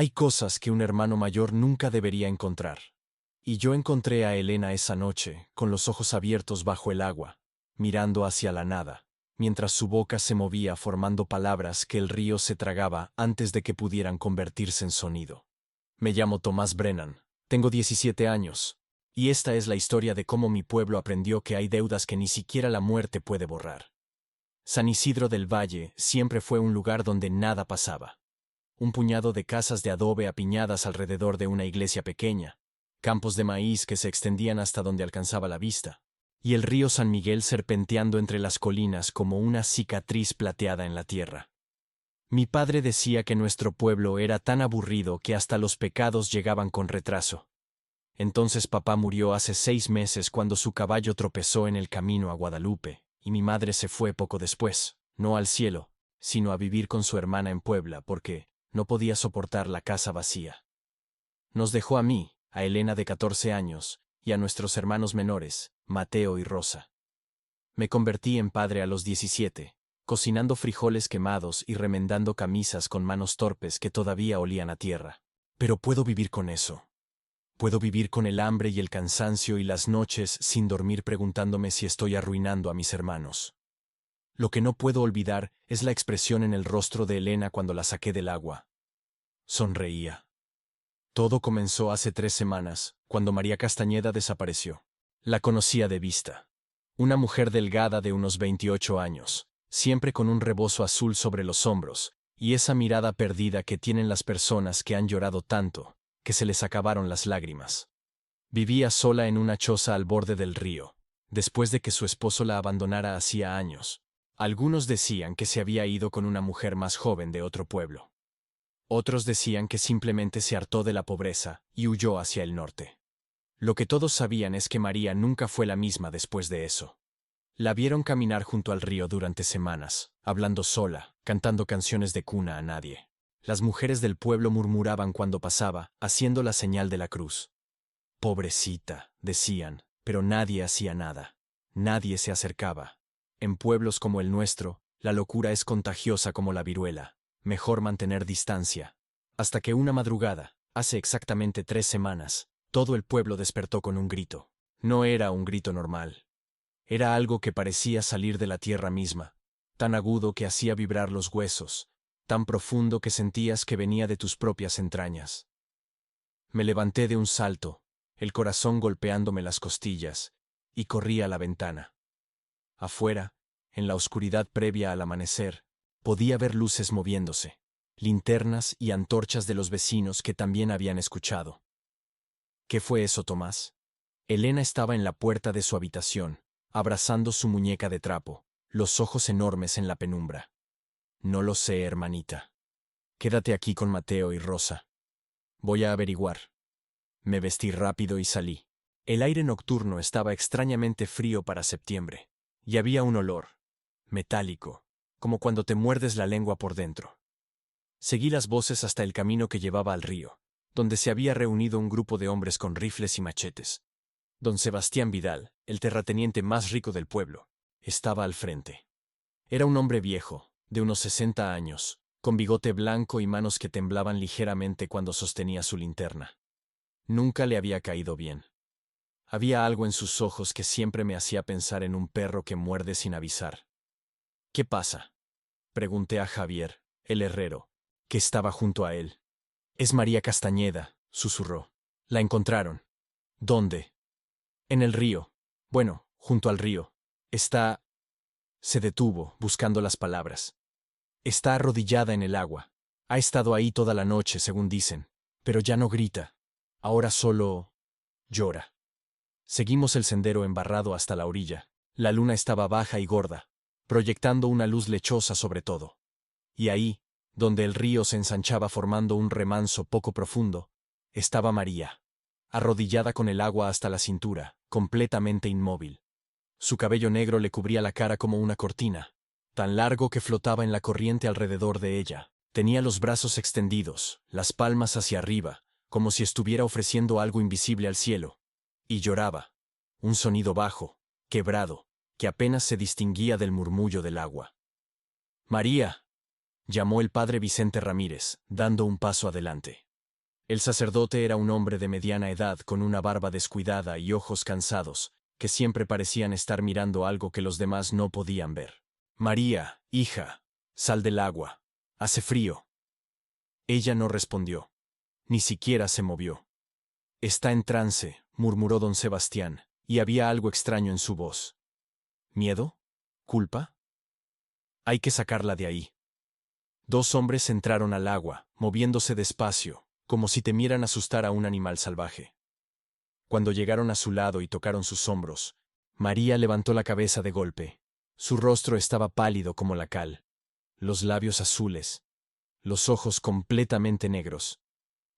Hay cosas que un hermano mayor nunca debería encontrar. Y yo encontré a Elena esa noche, con los ojos abiertos bajo el agua, mirando hacia la nada, mientras su boca se movía formando palabras que el río se tragaba antes de que pudieran convertirse en sonido. Me llamo Tomás Brennan, tengo 17 años, y esta es la historia de cómo mi pueblo aprendió que hay deudas que ni siquiera la muerte puede borrar. San Isidro del Valle siempre fue un lugar donde nada pasaba. Un puñado de casas de adobe apiñadas alrededor de una iglesia pequeña, campos de maíz que se extendían hasta donde alcanzaba la vista, y el río San Miguel serpenteando entre las colinas como una cicatriz plateada en la tierra. Mi padre decía que nuestro pueblo era tan aburrido que hasta los pecados llegaban con retraso. Entonces papá murió hace 6 meses cuando su caballo tropezó en el camino a Guadalupe, y mi madre se fue poco después, no al cielo, sino a vivir con su hermana en Puebla porque no podía soportar la casa vacía. Nos dejó a mí, a Elena de 14 años, y a nuestros hermanos menores, Mateo y Rosa. Me convertí en padre a los 17, cocinando frijoles quemados y remendando camisas con manos torpes que todavía olían a tierra. Pero puedo vivir con eso. Puedo vivir con el hambre y el cansancio y las noches sin dormir preguntándome si estoy arruinando a mis hermanos. Lo que no puedo olvidar es la expresión en el rostro de Elena cuando la saqué del agua. Sonreía. Todo comenzó hace 3 semanas, cuando María Castañeda desapareció. La conocía de vista. Una mujer delgada de unos 28 años, siempre con un rebozo azul sobre los hombros, y esa mirada perdida que tienen las personas que han llorado tanto, que se les acabaron las lágrimas. Vivía sola en una choza al borde del río, después de que su esposo la abandonara hacía años. Algunos decían que se había ido con una mujer más joven de otro pueblo. Otros decían que simplemente se hartó de la pobreza y huyó hacia el norte. Lo que todos sabían es que María nunca fue la misma después de eso. La vieron caminar junto al río durante semanas, hablando sola, cantando canciones de cuna a nadie. Las mujeres del pueblo murmuraban cuando pasaba, haciendo la señal de la cruz. Pobrecita, decían, pero nadie hacía nada. Nadie se acercaba. En pueblos como el nuestro, la locura es contagiosa como la viruela. Mejor mantener distancia. Hasta que una madrugada, hace exactamente 3 semanas, todo el pueblo despertó con un grito. No era un grito normal. Era algo que parecía salir de la tierra misma, tan agudo que hacía vibrar los huesos, tan profundo que sentías que venía de tus propias entrañas. Me levanté de un salto, el corazón golpeándome las costillas, y corrí a la ventana. Afuera, en la oscuridad previa al amanecer, podía ver luces moviéndose, linternas y antorchas de los vecinos que también habían escuchado. ¿Qué fue eso, Tomás? Elena estaba en la puerta de su habitación, abrazando su muñeca de trapo, los ojos enormes en la penumbra. No lo sé, hermanita. Quédate aquí con Mateo y Rosa. Voy a averiguar. Me vestí rápido y salí. El aire nocturno estaba extrañamente frío para septiembre, y había un olor metálico, como cuando te muerdes la lengua por dentro. Seguí las voces hasta el camino que llevaba al río, donde se había reunido un grupo de hombres con rifles y machetes. Don Sebastián Vidal, el terrateniente más rico del pueblo, estaba al frente. Era un hombre viejo, de unos 60 años, con bigote blanco y manos que temblaban ligeramente cuando sostenía su linterna. Nunca le había caído bien. Había algo en sus ojos que siempre me hacía pensar en un perro que muerde sin avisar. ¿Qué pasa?, pregunté a Javier, el herrero, que estaba junto a él. Es María Castañeda, susurró. La encontraron. ¿Dónde? En el río. Bueno, junto al río. Está... Se detuvo, buscando las palabras. Está arrodillada en el agua. Ha estado ahí toda la noche, según dicen. Pero ya no grita. Ahora solo... llora. Seguimos el sendero embarrado hasta la orilla. La luna estaba baja y gorda, proyectando una luz lechosa sobre todo. Y ahí, donde el río se ensanchaba formando un remanso poco profundo, estaba María, arrodillada con el agua hasta la cintura, completamente inmóvil. Su cabello negro le cubría la cara como una cortina, tan largo que flotaba en la corriente alrededor de ella. Tenía los brazos extendidos, las palmas hacia arriba, como si estuviera ofreciendo algo invisible al cielo. Y lloraba. Un sonido bajo, quebrado, que apenas se distinguía del murmullo del agua. «María», llamó el padre Vicente Ramírez, dando un paso adelante. El sacerdote era un hombre de mediana edad con una barba descuidada y ojos cansados, que siempre parecían estar mirando algo que los demás no podían ver. María, hija, sal del agua. Hace frío. Ella no respondió. Ni siquiera se movió. Está en trance, murmuró don Sebastián, y había algo extraño en su voz. ¿Miedo? ¿Culpa? Hay que sacarla de ahí. Dos hombres entraron al agua, moviéndose despacio, como si temieran asustar a un animal salvaje. Cuando llegaron a su lado y tocaron sus hombros, María levantó la cabeza de golpe. Su rostro estaba pálido como la cal, los labios azules, los ojos completamente negros.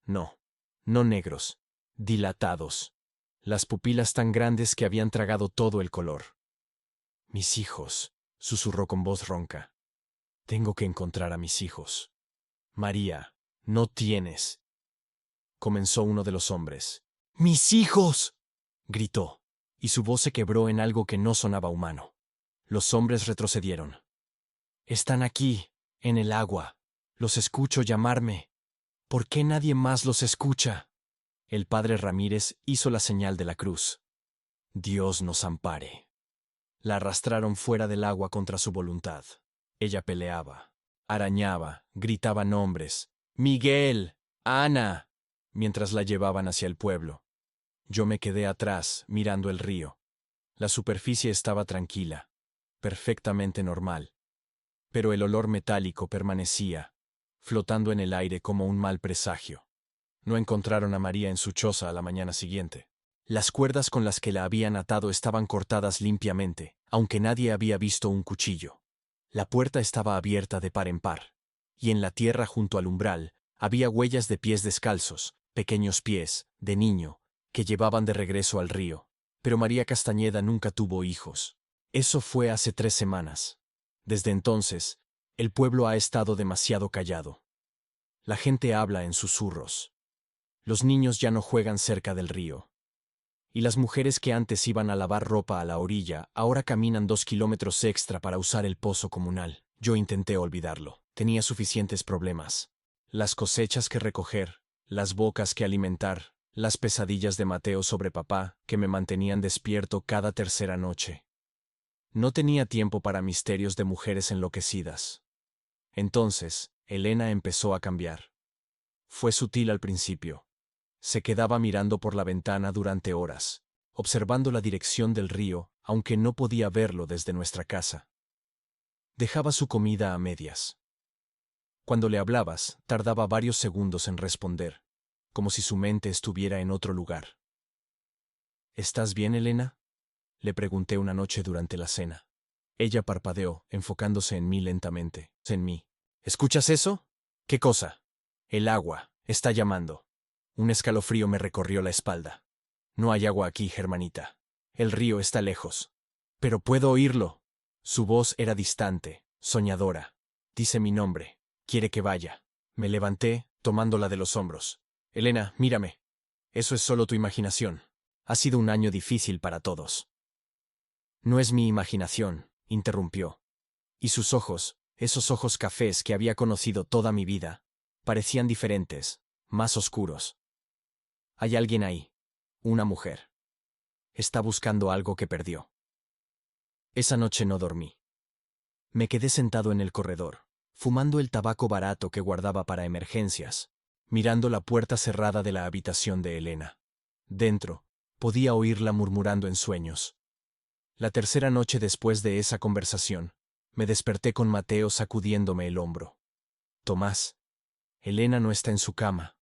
No, no negros, dilatados, las pupilas tan grandes que habían tragado todo el color. Mis hijos, susurró con voz ronca. Tengo que encontrar a mis hijos. María, no tienes. Comenzó uno de los hombres. ¡Mis hijos! Gritó, y su voz se quebró en algo que no sonaba humano. Los hombres retrocedieron. Están aquí, en el agua. Los escucho llamarme. ¿Por qué nadie más los escucha? El padre Ramírez hizo la señal de la cruz. Dios nos ampare. La arrastraron fuera del agua contra su voluntad. Ella peleaba, arañaba, gritaba nombres. ¡Miguel! ¡Ana! Mientras la llevaban hacia el pueblo. Yo me quedé atrás, mirando el río. La superficie estaba tranquila, perfectamente normal. Pero el olor metálico permanecía, flotando en el aire como un mal presagio. No encontraron a María en su choza a la mañana siguiente. Las cuerdas con las que la habían atado estaban cortadas limpiamente, aunque nadie había visto un cuchillo. La puerta estaba abierta de par en par, y en la tierra junto al umbral había huellas de pies descalzos, pequeños pies, de niño, que llevaban de regreso al río. Pero María Castañeda nunca tuvo hijos. Eso fue hace 3 semanas. Desde entonces, el pueblo ha estado demasiado callado. La gente habla en susurros. Los niños ya no juegan cerca del río. Y las mujeres que antes iban a lavar ropa a la orilla, ahora caminan 2 kilómetros extra para usar el pozo comunal. Yo intenté olvidarlo. Tenía suficientes problemas. Las cosechas que recoger, las bocas que alimentar, las pesadillas de Mateo sobre papá, que me mantenían despierto cada tercera noche. No tenía tiempo para misterios de mujeres enloquecidas. Entonces, Elena empezó a cambiar. Fue sutil al principio. Se quedaba mirando por la ventana durante horas, observando la dirección del río, aunque no podía verlo desde nuestra casa. Dejaba su comida a medias. Cuando le hablabas, tardaba varios segundos en responder, como si su mente estuviera en otro lugar. ¿Estás bien, Elena? Le pregunté una noche durante la cena. Ella parpadeó, enfocándose en mí lentamente. En mí. ¿Escuchas eso? ¿Qué cosa? El agua. Está llamando. Un escalofrío me recorrió la espalda. No hay agua aquí, Germanita. El río está lejos. Pero puedo oírlo. Su voz era distante, soñadora. Dice mi nombre. Quiere que vaya. Me levanté, tomándola de los hombros. Elena, mírame. Eso es solo tu imaginación. Ha sido un año difícil para todos. No es mi imaginación, interrumpió. Y sus ojos, esos ojos cafés que había conocido toda mi vida, parecían diferentes, más oscuros. Hay alguien ahí. Una mujer. Está buscando algo que perdió. Esa noche no dormí. Me quedé sentado en el corredor, fumando el tabaco barato que guardaba para emergencias, mirando la puerta cerrada de la habitación de Elena. Dentro, podía oírla murmurando en sueños. La tercera noche después de esa conversación, me desperté con Mateo sacudiéndome el hombro. Tomás, Elena no está en su cama.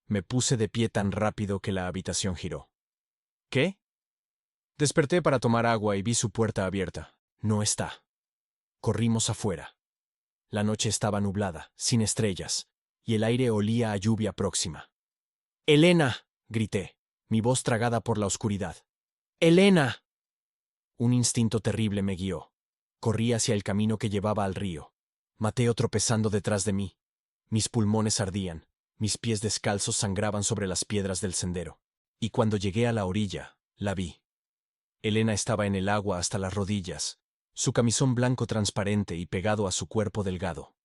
Me puse de pie tan rápido que la habitación giró. ¿Qué? Desperté para tomar agua y vi su puerta abierta. No está. Corrimos afuera. La noche estaba nublada, sin estrellas, y el aire olía a lluvia próxima. ¡Elena! Grité, mi voz tragada por la oscuridad. ¡Elena! Un instinto terrible me guió. Corrí hacia el camino que llevaba al río. Mateo tropezando detrás de mí. Mis pulmones ardían, mis pies descalzos sangraban sobre las piedras del sendero. Y cuando llegué a la orilla, la vi. Elena estaba en el agua hasta las rodillas, su camisón blanco transparente y pegado a su cuerpo delgado.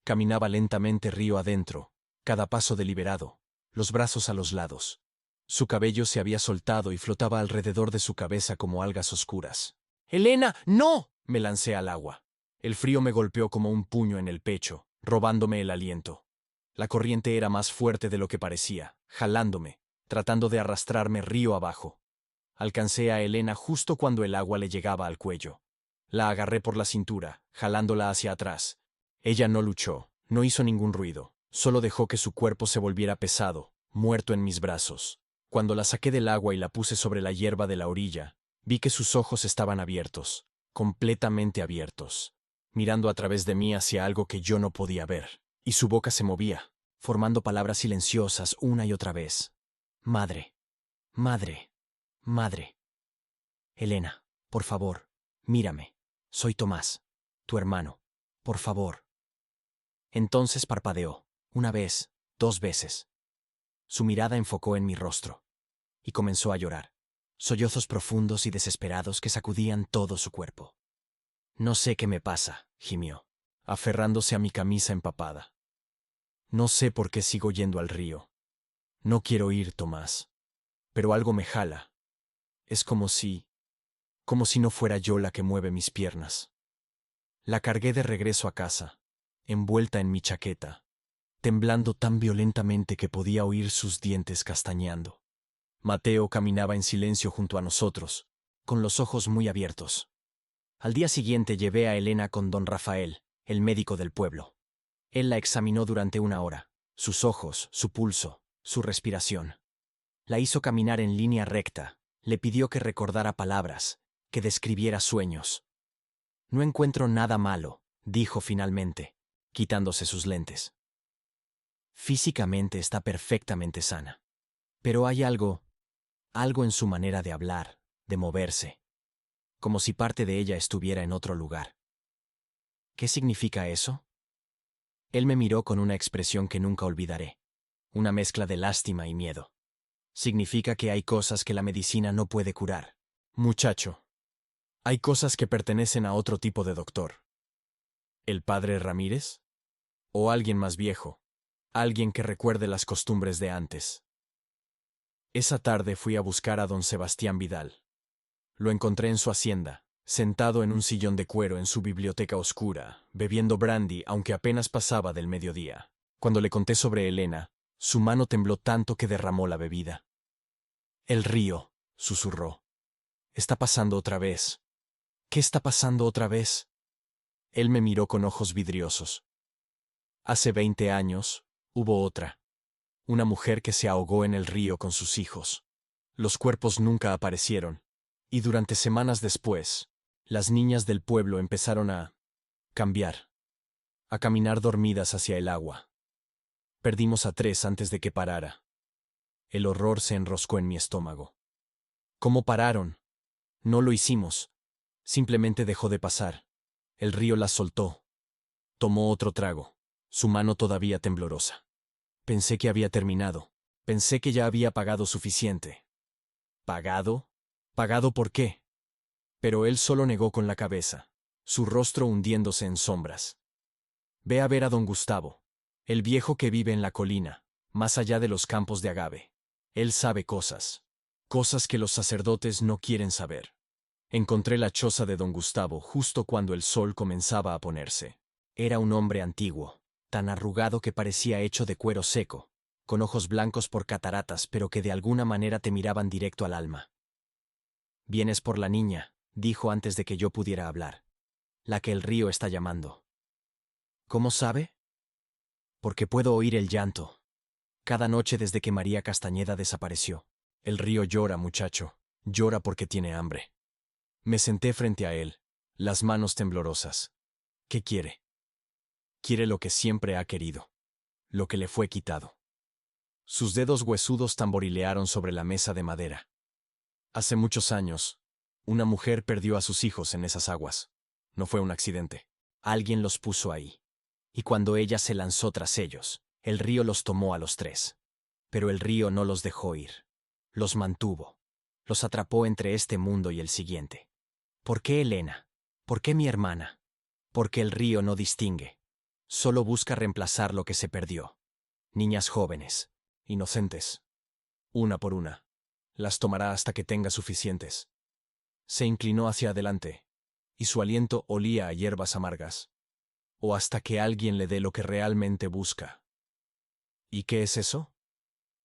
Caminaba lentamente río adentro, cada paso deliberado, los brazos a los lados. Su cabello se había soltado y flotaba alrededor de su cabeza como algas oscuras. ¡Elena, no! Me lancé al agua. El frío me golpeó como un puño en el pecho, robándome el aliento. La corriente era más fuerte de lo que parecía, jalándome, tratando de arrastrarme río abajo. Alcancé a Elena justo cuando el agua le llegaba al cuello. La agarré por la cintura, jalándola hacia atrás. Ella no luchó, no hizo ningún ruido, solo dejó que su cuerpo se volviera pesado, muerto en mis brazos. Cuando la saqué del agua y la puse sobre la hierba de la orilla, vi que sus ojos estaban abiertos, completamente abiertos, mirando a través de mí hacia algo que yo no podía ver, y su boca se movía, formando palabras silenciosas una y otra vez. Madre, madre, madre. Elena, por favor, mírame. Soy Tomás, tu hermano. Por favor. Entonces parpadeó, una vez, 2 veces. Su mirada enfocó en mi rostro, y comenzó a llorar. Sollozos profundos y desesperados que sacudían todo su cuerpo. No sé qué me pasa, gimió, aferrándose a mi camisa empapada. No sé por qué sigo yendo al río. No quiero ir, Tomás. Pero algo me jala. Es como si no fuera yo la que mueve mis piernas. La cargué de regreso a casa, envuelta en mi chaqueta, temblando tan violentamente que podía oír sus dientes castañeando. Mateo caminaba en silencio junto a nosotros, con los ojos muy abiertos. Al día siguiente llevé a Elena con don Rafael, el médico del pueblo. Él la examinó durante 1 hora, sus ojos, su pulso, su respiración. La hizo caminar en línea recta, le pidió que recordara palabras, que describiera sueños. No encuentro nada malo, dijo finalmente, quitándose sus lentes. Físicamente está perfectamente sana. Pero hay algo en su manera de hablar, de moverse, como si parte de ella estuviera en otro lugar. ¿Qué significa eso? Él me miró con una expresión que nunca olvidaré, una mezcla de lástima y miedo. Significa que hay cosas que la medicina no puede curar. Muchacho, hay cosas que pertenecen a otro tipo de doctor. ¿El padre Ramírez? ¿O alguien más viejo? Alguien que recuerde las costumbres de antes. Esa tarde fui a buscar a don Sebastián Vidal. Lo encontré en su hacienda, sentado en un sillón de cuero en su biblioteca oscura, bebiendo brandy aunque apenas pasaba del mediodía. Cuando le conté sobre Elena, su mano tembló tanto que derramó la bebida. El río, susurró. Está pasando otra vez. ¿Qué está pasando otra vez? Él me miró con ojos vidriosos. Hace 20 años, hubo otra. Una mujer que se ahogó en el río con sus hijos. Los cuerpos nunca aparecieron, y durante semanas después, las niñas del pueblo empezaron a cambiar, a caminar dormidas hacia el agua. Perdimos a 3 antes de que parara. El horror se enroscó en mi estómago. ¿Cómo pararon? No lo hicimos. Simplemente dejó de pasar. El río las soltó. Tomó otro trago, su mano todavía temblorosa. Pensé que había terminado. Pensé que ya había pagado suficiente. ¿Pagado? ¿Pagado por qué? Pero él solo negó con la cabeza, su rostro hundiéndose en sombras. Ve a ver a don Gustavo, el viejo que vive en la colina, más allá de los campos de agave. Él sabe cosas que los sacerdotes no quieren saber. Encontré la choza de don Gustavo justo cuando el sol comenzaba a ponerse. Era un hombre antiguo, tan arrugado que parecía hecho de cuero seco, con ojos blancos por cataratas pero que de alguna manera te miraban directo al alma. «Vienes por la niña», dijo antes de que yo pudiera hablar. «La que el río está llamando». «¿Cómo sabe?» «Porque puedo oír el llanto. Cada noche desde que María Castañeda desapareció. El río llora, muchacho. Llora porque tiene hambre». Me senté frente a él, las manos temblorosas. ¿Qué quiere? Quiere lo que siempre ha querido. Lo que le fue quitado. Sus dedos huesudos tamborilearon sobre la mesa de madera. Hace muchos años, una mujer perdió a sus hijos en esas aguas. No fue un accidente. Alguien los puso ahí. Y cuando ella se lanzó tras ellos, el río los tomó a los 3. Pero el río no los dejó ir. Los mantuvo. Los atrapó entre este mundo y el siguiente. ¿Por qué Elena? ¿Por qué mi hermana? Porque el río no distingue. Solo busca reemplazar lo que se perdió. Niñas jóvenes, inocentes. Una por una. Las tomará hasta que tenga suficientes. Se inclinó hacia adelante, y su aliento olía a hierbas amargas. O hasta que alguien le dé lo que realmente busca. ¿Y qué es eso?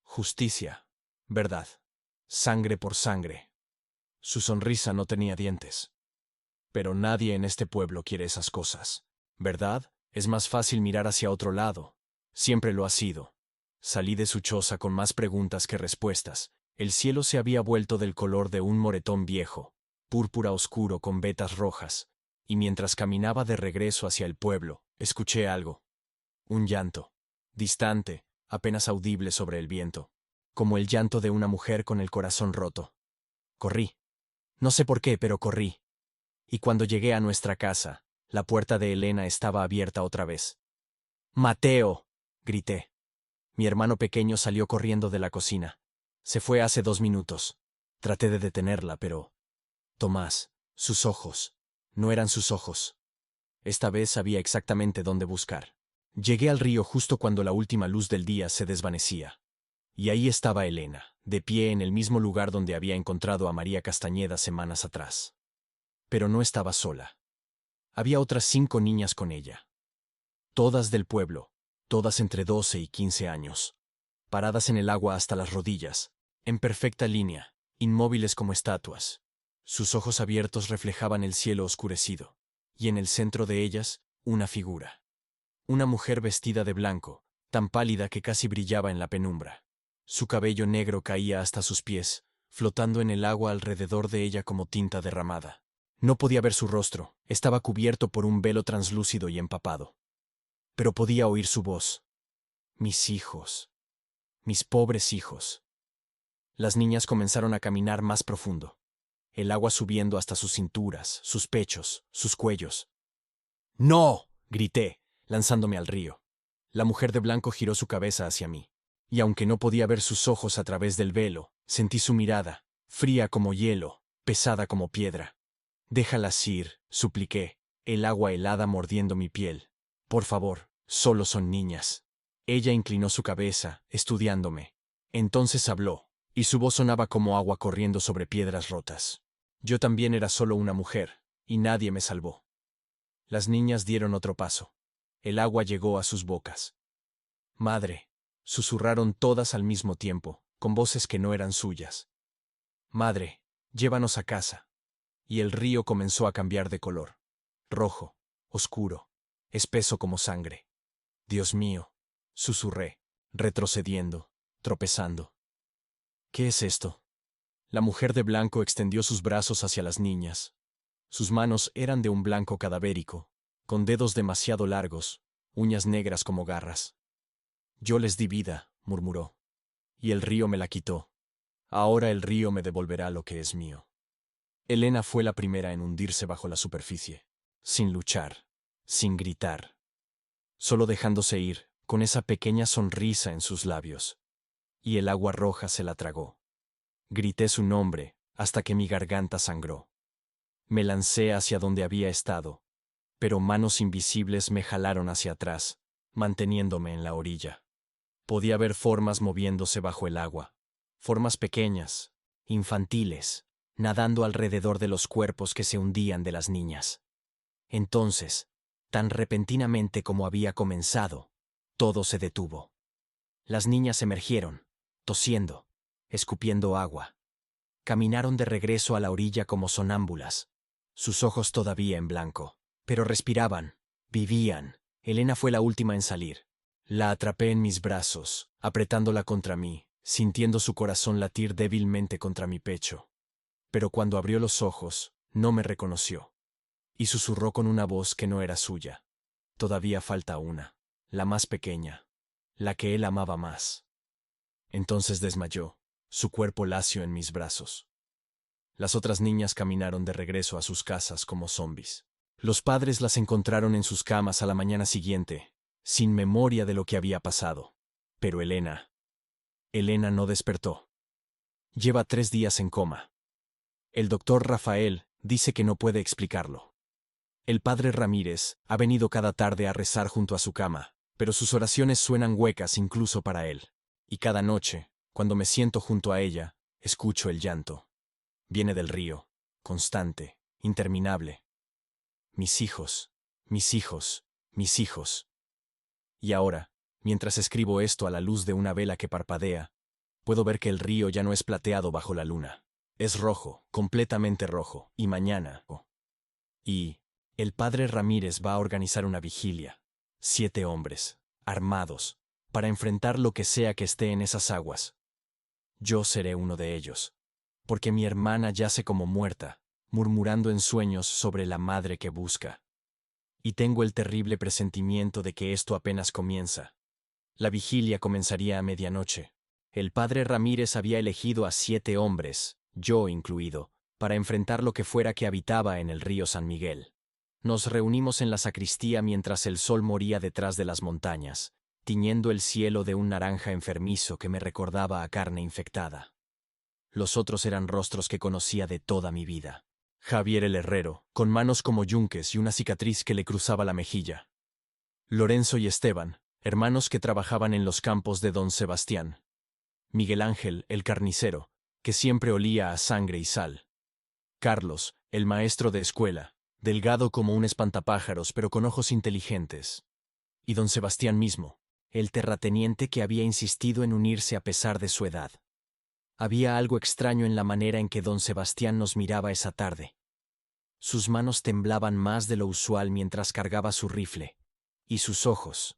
Justicia. Verdad. Sangre por sangre. Su sonrisa no tenía dientes. Pero nadie en este pueblo quiere esas cosas, ¿verdad? Es más fácil mirar hacia otro lado. Siempre lo ha sido. Salí de su choza con más preguntas que respuestas. El cielo se había vuelto del color de un moretón viejo, púrpura oscuro con vetas rojas, y mientras caminaba de regreso hacia el pueblo, escuché algo. Un llanto, distante, apenas audible sobre el viento, como el llanto de una mujer con el corazón roto. Corrí. No sé por qué, pero corrí. Y cuando llegué a nuestra casa, la puerta de Elena estaba abierta otra vez. ¡Mateo! Grité. Mi hermano pequeño salió corriendo de la cocina. Se fue hace 2 minutos. Traté de detenerla, pero... Tomás, sus ojos. No eran sus ojos. Esta vez sabía exactamente dónde buscar. Llegué al río justo cuando la última luz del día se desvanecía. Y ahí estaba Elena, de pie en el mismo lugar donde había encontrado a María Castañeda semanas atrás. Pero no estaba sola. Había otras 5 niñas con ella. Todas del pueblo, todas entre 12 y 15 años. Paradas en el agua hasta las rodillas, en perfecta línea, inmóviles como estatuas. Sus ojos abiertos reflejaban el cielo oscurecido, y en el centro de ellas, una figura. Una mujer vestida de blanco, tan pálida que casi brillaba en la penumbra. Su cabello negro caía hasta sus pies, flotando en el agua alrededor de ella como tinta derramada. No podía ver su rostro, estaba cubierto por un velo translúcido y empapado. Pero podía oír su voz. Mis hijos. Mis pobres hijos. Las niñas comenzaron a caminar más profundo, el agua subiendo hasta sus cinturas, sus pechos, sus cuellos. ¡No! Grité, lanzándome al río. La mujer de blanco giró su cabeza hacia mí, y aunque no podía ver sus ojos a través del velo, sentí su mirada, fría como hielo, pesada como piedra. Déjalas ir, supliqué, el agua helada mordiendo mi piel. Por favor, solo son niñas. Ella inclinó su cabeza, estudiándome. Entonces habló, y su voz sonaba como agua corriendo sobre piedras rotas. Yo también era solo una mujer, y nadie me salvó. Las niñas dieron otro paso. El agua llegó a sus bocas. Madre, susurraron todas al mismo tiempo, con voces que no eran suyas. Madre, llévanos a casa. Y el río comenzó a cambiar de color. Rojo, oscuro, espeso como sangre. Dios mío, susurré, retrocediendo, tropezando. ¿Qué es esto? La mujer de blanco extendió sus brazos hacia las niñas. Sus manos eran de un blanco cadavérico, con dedos demasiado largos, uñas negras como garras. Yo les di vida, murmuró. Y el río me la quitó. Ahora el río me devolverá lo que es mío. Elena fue la primera en hundirse bajo la superficie, sin luchar, sin gritar, solo dejándose ir, con esa pequeña sonrisa en sus labios. Y el agua roja se la tragó. Grité su nombre, hasta que mi garganta sangró. Me lancé hacia donde había estado, pero manos invisibles me jalaron hacia atrás, manteniéndome en la orilla. Podía ver formas moviéndose bajo el agua, formas pequeñas, infantiles, nadando alrededor de los cuerpos que se hundían de las niñas. Entonces, tan repentinamente como había comenzado, todo se detuvo. Las niñas emergieron, tosiendo, escupiendo agua. Caminaron de regreso a la orilla como sonámbulas, sus ojos todavía en blanco, pero respiraban, vivían. Elena fue la última en salir. La atrapé en mis brazos, apretándola contra mí, sintiendo su corazón latir débilmente contra mi pecho. Pero cuando abrió los ojos, no me reconoció. Y susurró con una voz que no era suya. Todavía falta una, la más pequeña, la que él amaba más. Entonces desmayó, su cuerpo lacio en mis brazos. Las otras niñas caminaron de regreso a sus casas como zombis. Los padres las encontraron en sus camas a la mañana siguiente, sin memoria de lo que había pasado. Pero Elena no despertó. Lleva 3 días en coma. El doctor Rafael dice que no puede explicarlo. El padre Ramírez ha venido cada tarde a rezar junto a su cama, pero sus oraciones suenan huecas incluso para él. Y cada noche, cuando me siento junto a ella, escucho el llanto. Viene del río, constante, interminable. Mis hijos, mis hijos, mis hijos. Y ahora, mientras escribo esto a la luz de una vela que parpadea, puedo ver que el río ya no es plateado bajo la luna. Es rojo, completamente rojo, y mañana. Y el padre Ramírez va a organizar una vigilia. 7 hombres, armados, para enfrentar lo que sea que esté en esas aguas. Yo seré uno de ellos, porque mi hermana yace como muerta, murmurando en sueños sobre la madre que busca. Y tengo el terrible presentimiento de que esto apenas comienza. La vigilia comenzaría a medianoche. El padre Ramírez había elegido a 7 hombres, yo incluido, para enfrentar lo que fuera que habitaba en el río San Miguel. Nos reunimos en la sacristía mientras el sol moría detrás de las montañas, tiñendo el cielo de un naranja enfermizo que me recordaba a carne infectada. Los otros eran rostros que conocía de toda mi vida. Javier el herrero, con manos como yunques y una cicatriz que le cruzaba la mejilla. Lorenzo y Esteban, hermanos que trabajaban en los campos de don Sebastián. Miguel Ángel, el carnicero, que siempre olía a sangre y sal. Carlos, el maestro de escuela, delgado como un espantapájaros pero con ojos inteligentes. Y don Sebastián mismo, el terrateniente que había insistido en unirse a pesar de su edad. Había algo extraño en la manera en que don Sebastián nos miraba esa tarde. Sus manos temblaban más de lo usual mientras cargaba su rifle, y sus ojos,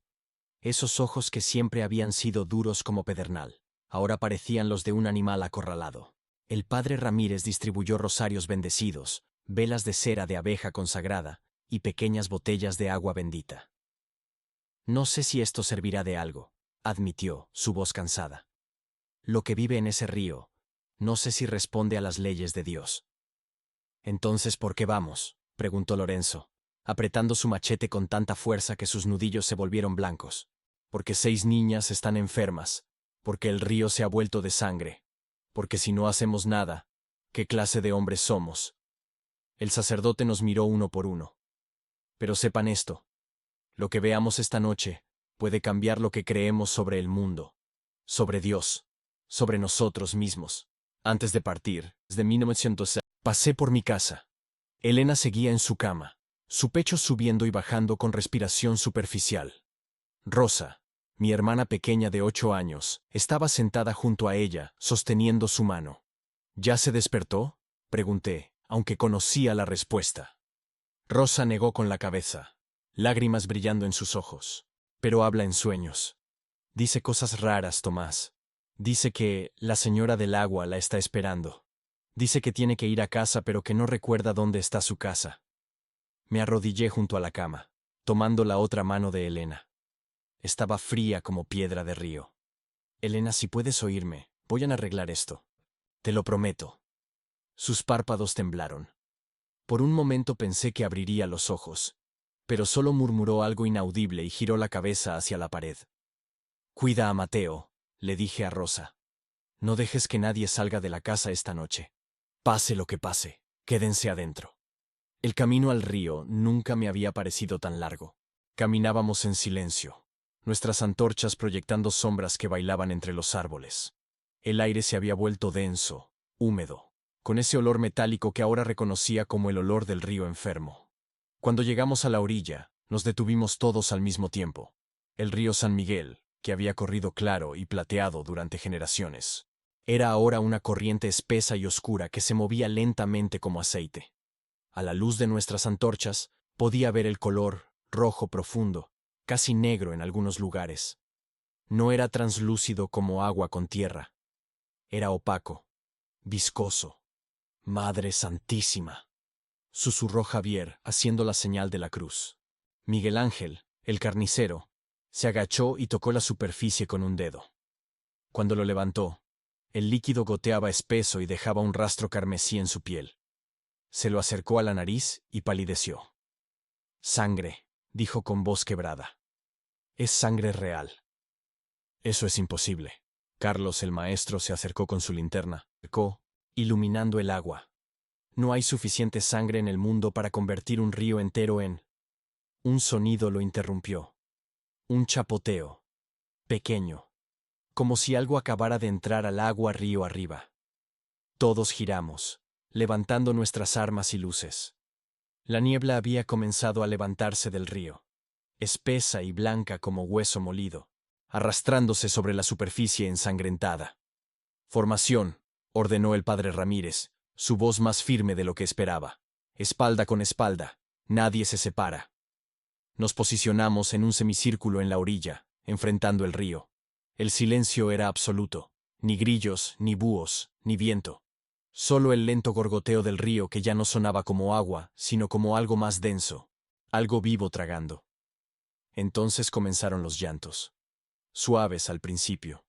esos ojos que siempre habían sido duros como pedernal, ahora parecían los de un animal acorralado. El padre Ramírez distribuyó rosarios bendecidos, velas de cera de abeja consagrada y pequeñas botellas de agua bendita. No sé si esto servirá de algo, admitió, su voz cansada. Lo que vive en ese río, no sé si responde a las leyes de Dios. Entonces, ¿por qué vamos?, preguntó Lorenzo, apretando su machete con tanta fuerza que sus nudillos se volvieron blancos. Porque 6 niñas están enfermas, porque el río se ha vuelto de sangre, porque si no hacemos nada, ¿qué clase de hombres somos? El sacerdote nos miró uno por uno. Pero sepan esto, lo que veamos esta noche puede cambiar lo que creemos sobre el mundo, sobre Dios, sobre nosotros mismos. Antes de partir, desde 1906, pasé por mi casa. Elena seguía en su cama, su pecho subiendo y bajando con respiración superficial. Rosa, mi hermana pequeña de 8 años, estaba sentada junto a ella, sosteniendo su mano. ¿Ya se despertó?, pregunté, aunque conocía la respuesta. Rosa negó con la cabeza, lágrimas brillando en sus ojos. Pero habla en sueños. Dice cosas raras, Tomás. Dice que la señora del agua la está esperando. Dice que tiene que ir a casa pero que no recuerda dónde está su casa. Me arrodillé junto a la cama, tomando la otra mano de Elena. Estaba fría como piedra de río. Elena, si puedes oírme, voy a arreglar esto. Te lo prometo. Sus párpados temblaron. Por un momento pensé que abriría los ojos, pero solo murmuró algo inaudible y giró la cabeza hacia la pared. Cuida a Mateo, le dije a Rosa. No dejes que nadie salga de la casa esta noche. Pase lo que pase, quédense adentro. El camino al río nunca me había parecido tan largo. Caminábamos en silencio, nuestras antorchas proyectando sombras que bailaban entre los árboles. El aire se había vuelto denso, húmedo, con ese olor metálico que ahora reconocía como el olor del río enfermo. Cuando llegamos a la orilla, nos detuvimos todos al mismo tiempo. El río San Miguel, que había corrido claro y plateado durante generaciones, era ahora una corriente espesa y oscura que se movía lentamente como aceite. A la luz de nuestras antorchas, podía ver el color, rojo profundo, casi negro en algunos lugares. No era translúcido como agua con tierra. Era opaco, viscoso. Madre Santísima, susurró Javier, haciendo la señal de la cruz. Miguel Ángel, el carnicero, se agachó y tocó la superficie con un dedo. Cuando lo levantó, el líquido goteaba espeso y dejaba un rastro carmesí en su piel. Se lo acercó a la nariz y palideció. Sangre, dijo con voz quebrada. Es sangre real. Eso es imposible. Carlos el maestro se acercó con su linterna, iluminando el agua. No hay suficiente sangre en el mundo para convertir un río entero en... Un sonido lo interrumpió. Un chapoteo. Pequeño. como si algo acabara de entrar al agua río arriba. Todos giramos, levantando nuestras armas y luces. La niebla había comenzado a levantarse del río, espesa y blanca como hueso molido, arrastrándose sobre la superficie ensangrentada. «Formación», ordenó el padre Ramírez, su voz más firme de lo que esperaba. «Espalda con espalda, nadie se separa». Nos posicionamos en un semicírculo en la orilla, enfrentando el río. El silencio era absoluto, ni grillos, ni búhos, ni viento. Solo el lento gorgoteo del río que ya no sonaba como agua, sino como algo más denso, algo vivo tragando. Entonces comenzaron los llantos. Suaves al principio,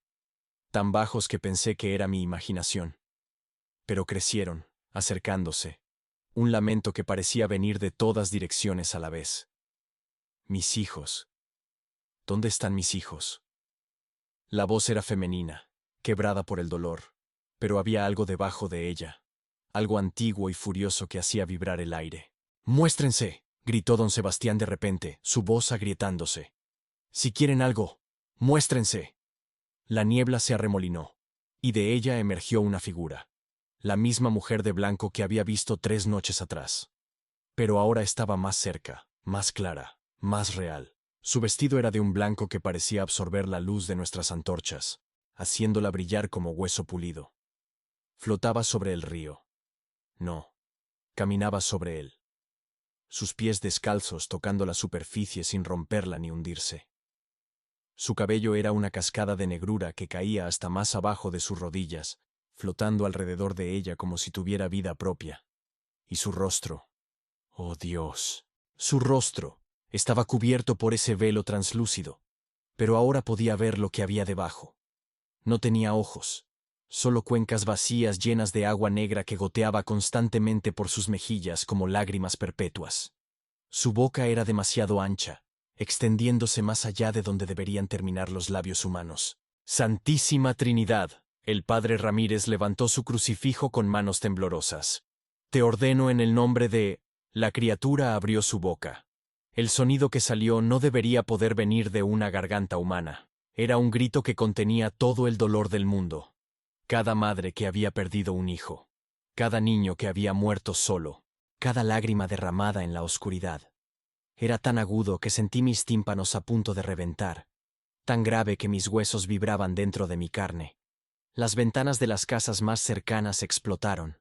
tan bajos que pensé que era mi imaginación. Pero crecieron, acercándose, un lamento que parecía venir de todas direcciones a la vez. Mis hijos. ¿Dónde están mis hijos? La voz era femenina, quebrada por el dolor, pero había algo debajo de ella, algo antiguo y furioso que hacía vibrar el aire. «¡Muéstrense!», gritó don Sebastián de repente, su voz agrietándose. «Si quieren algo, muéstrense». La niebla se arremolinó, y de ella emergió una figura, la misma mujer de blanco que había visto 3 noches atrás. Pero ahora estaba más cerca, más clara, más real. Su vestido era de un blanco que parecía absorber la luz de nuestras antorchas, haciéndola brillar como hueso pulido. Flotaba sobre el río. No, caminaba sobre él. Sus pies descalzos tocando la superficie sin romperla ni hundirse. Su cabello era una cascada de negrura que caía hasta más abajo de sus rodillas, flotando alrededor de ella como si tuviera vida propia. Y su rostro. ¡Oh Dios! Su rostro estaba cubierto por ese velo translúcido, pero ahora podía ver lo que había debajo. No tenía ojos, solo cuencas vacías llenas de agua negra que goteaba constantemente por sus mejillas como lágrimas perpetuas. Su boca era demasiado ancha, extendiéndose más allá de donde deberían terminar los labios humanos. «Santísima Trinidad», el padre Ramírez levantó su crucifijo con manos temblorosas. «Te ordeno en el nombre de...». La criatura abrió su boca. El sonido que salió no debería poder venir de una garganta humana. Era un grito que contenía todo el dolor del mundo. Cada madre que había perdido un hijo. Cada niño que había muerto solo. Cada lágrima derramada en la oscuridad. Era tan agudo que sentí mis tímpanos a punto de reventar. Tan grave que mis huesos vibraban dentro de mi carne. Las ventanas de las casas más cercanas explotaron.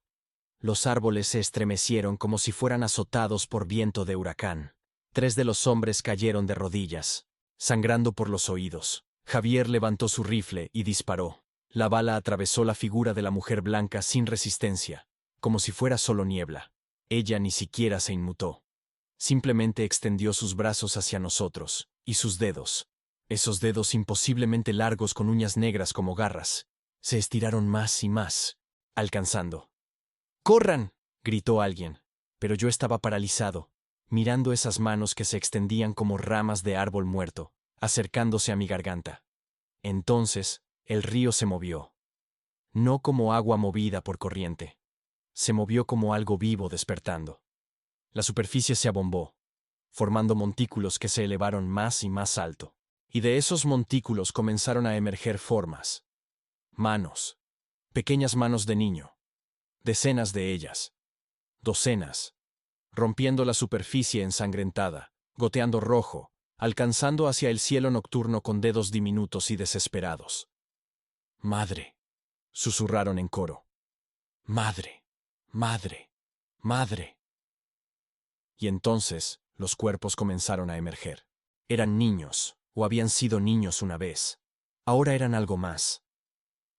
Los árboles se estremecieron como si fueran azotados por viento de huracán. 3 de los hombres cayeron de rodillas, sangrando por los oídos. Javier levantó su rifle y disparó. La bala atravesó la figura de la mujer blanca sin resistencia, como si fuera solo niebla. Ella ni siquiera se inmutó. Simplemente extendió sus brazos hacia nosotros, y sus dedos, esos dedos imposiblemente largos con uñas negras como garras, se estiraron más y más, alcanzando. «¡Corran!», gritó alguien, pero yo estaba paralizado, mirando esas manos que se extendían como ramas de árbol muerto, acercándose a mi garganta. Entonces, el río se movió. No como agua movida por corriente. Se movió como algo vivo despertando. La superficie se abombó, formando montículos que se elevaron más y más alto. Y de esos montículos comenzaron a emerger formas. Manos. Pequeñas manos de niño. Decenas de ellas. Docenas. Rompiendo la superficie ensangrentada, goteando rojo, alcanzando hacia el cielo nocturno con dedos diminutos y desesperados. «Madre», susurraron en coro. «Madre, madre, madre». Y entonces los cuerpos comenzaron a emerger. Eran niños, o habían sido niños una vez. Ahora eran algo más.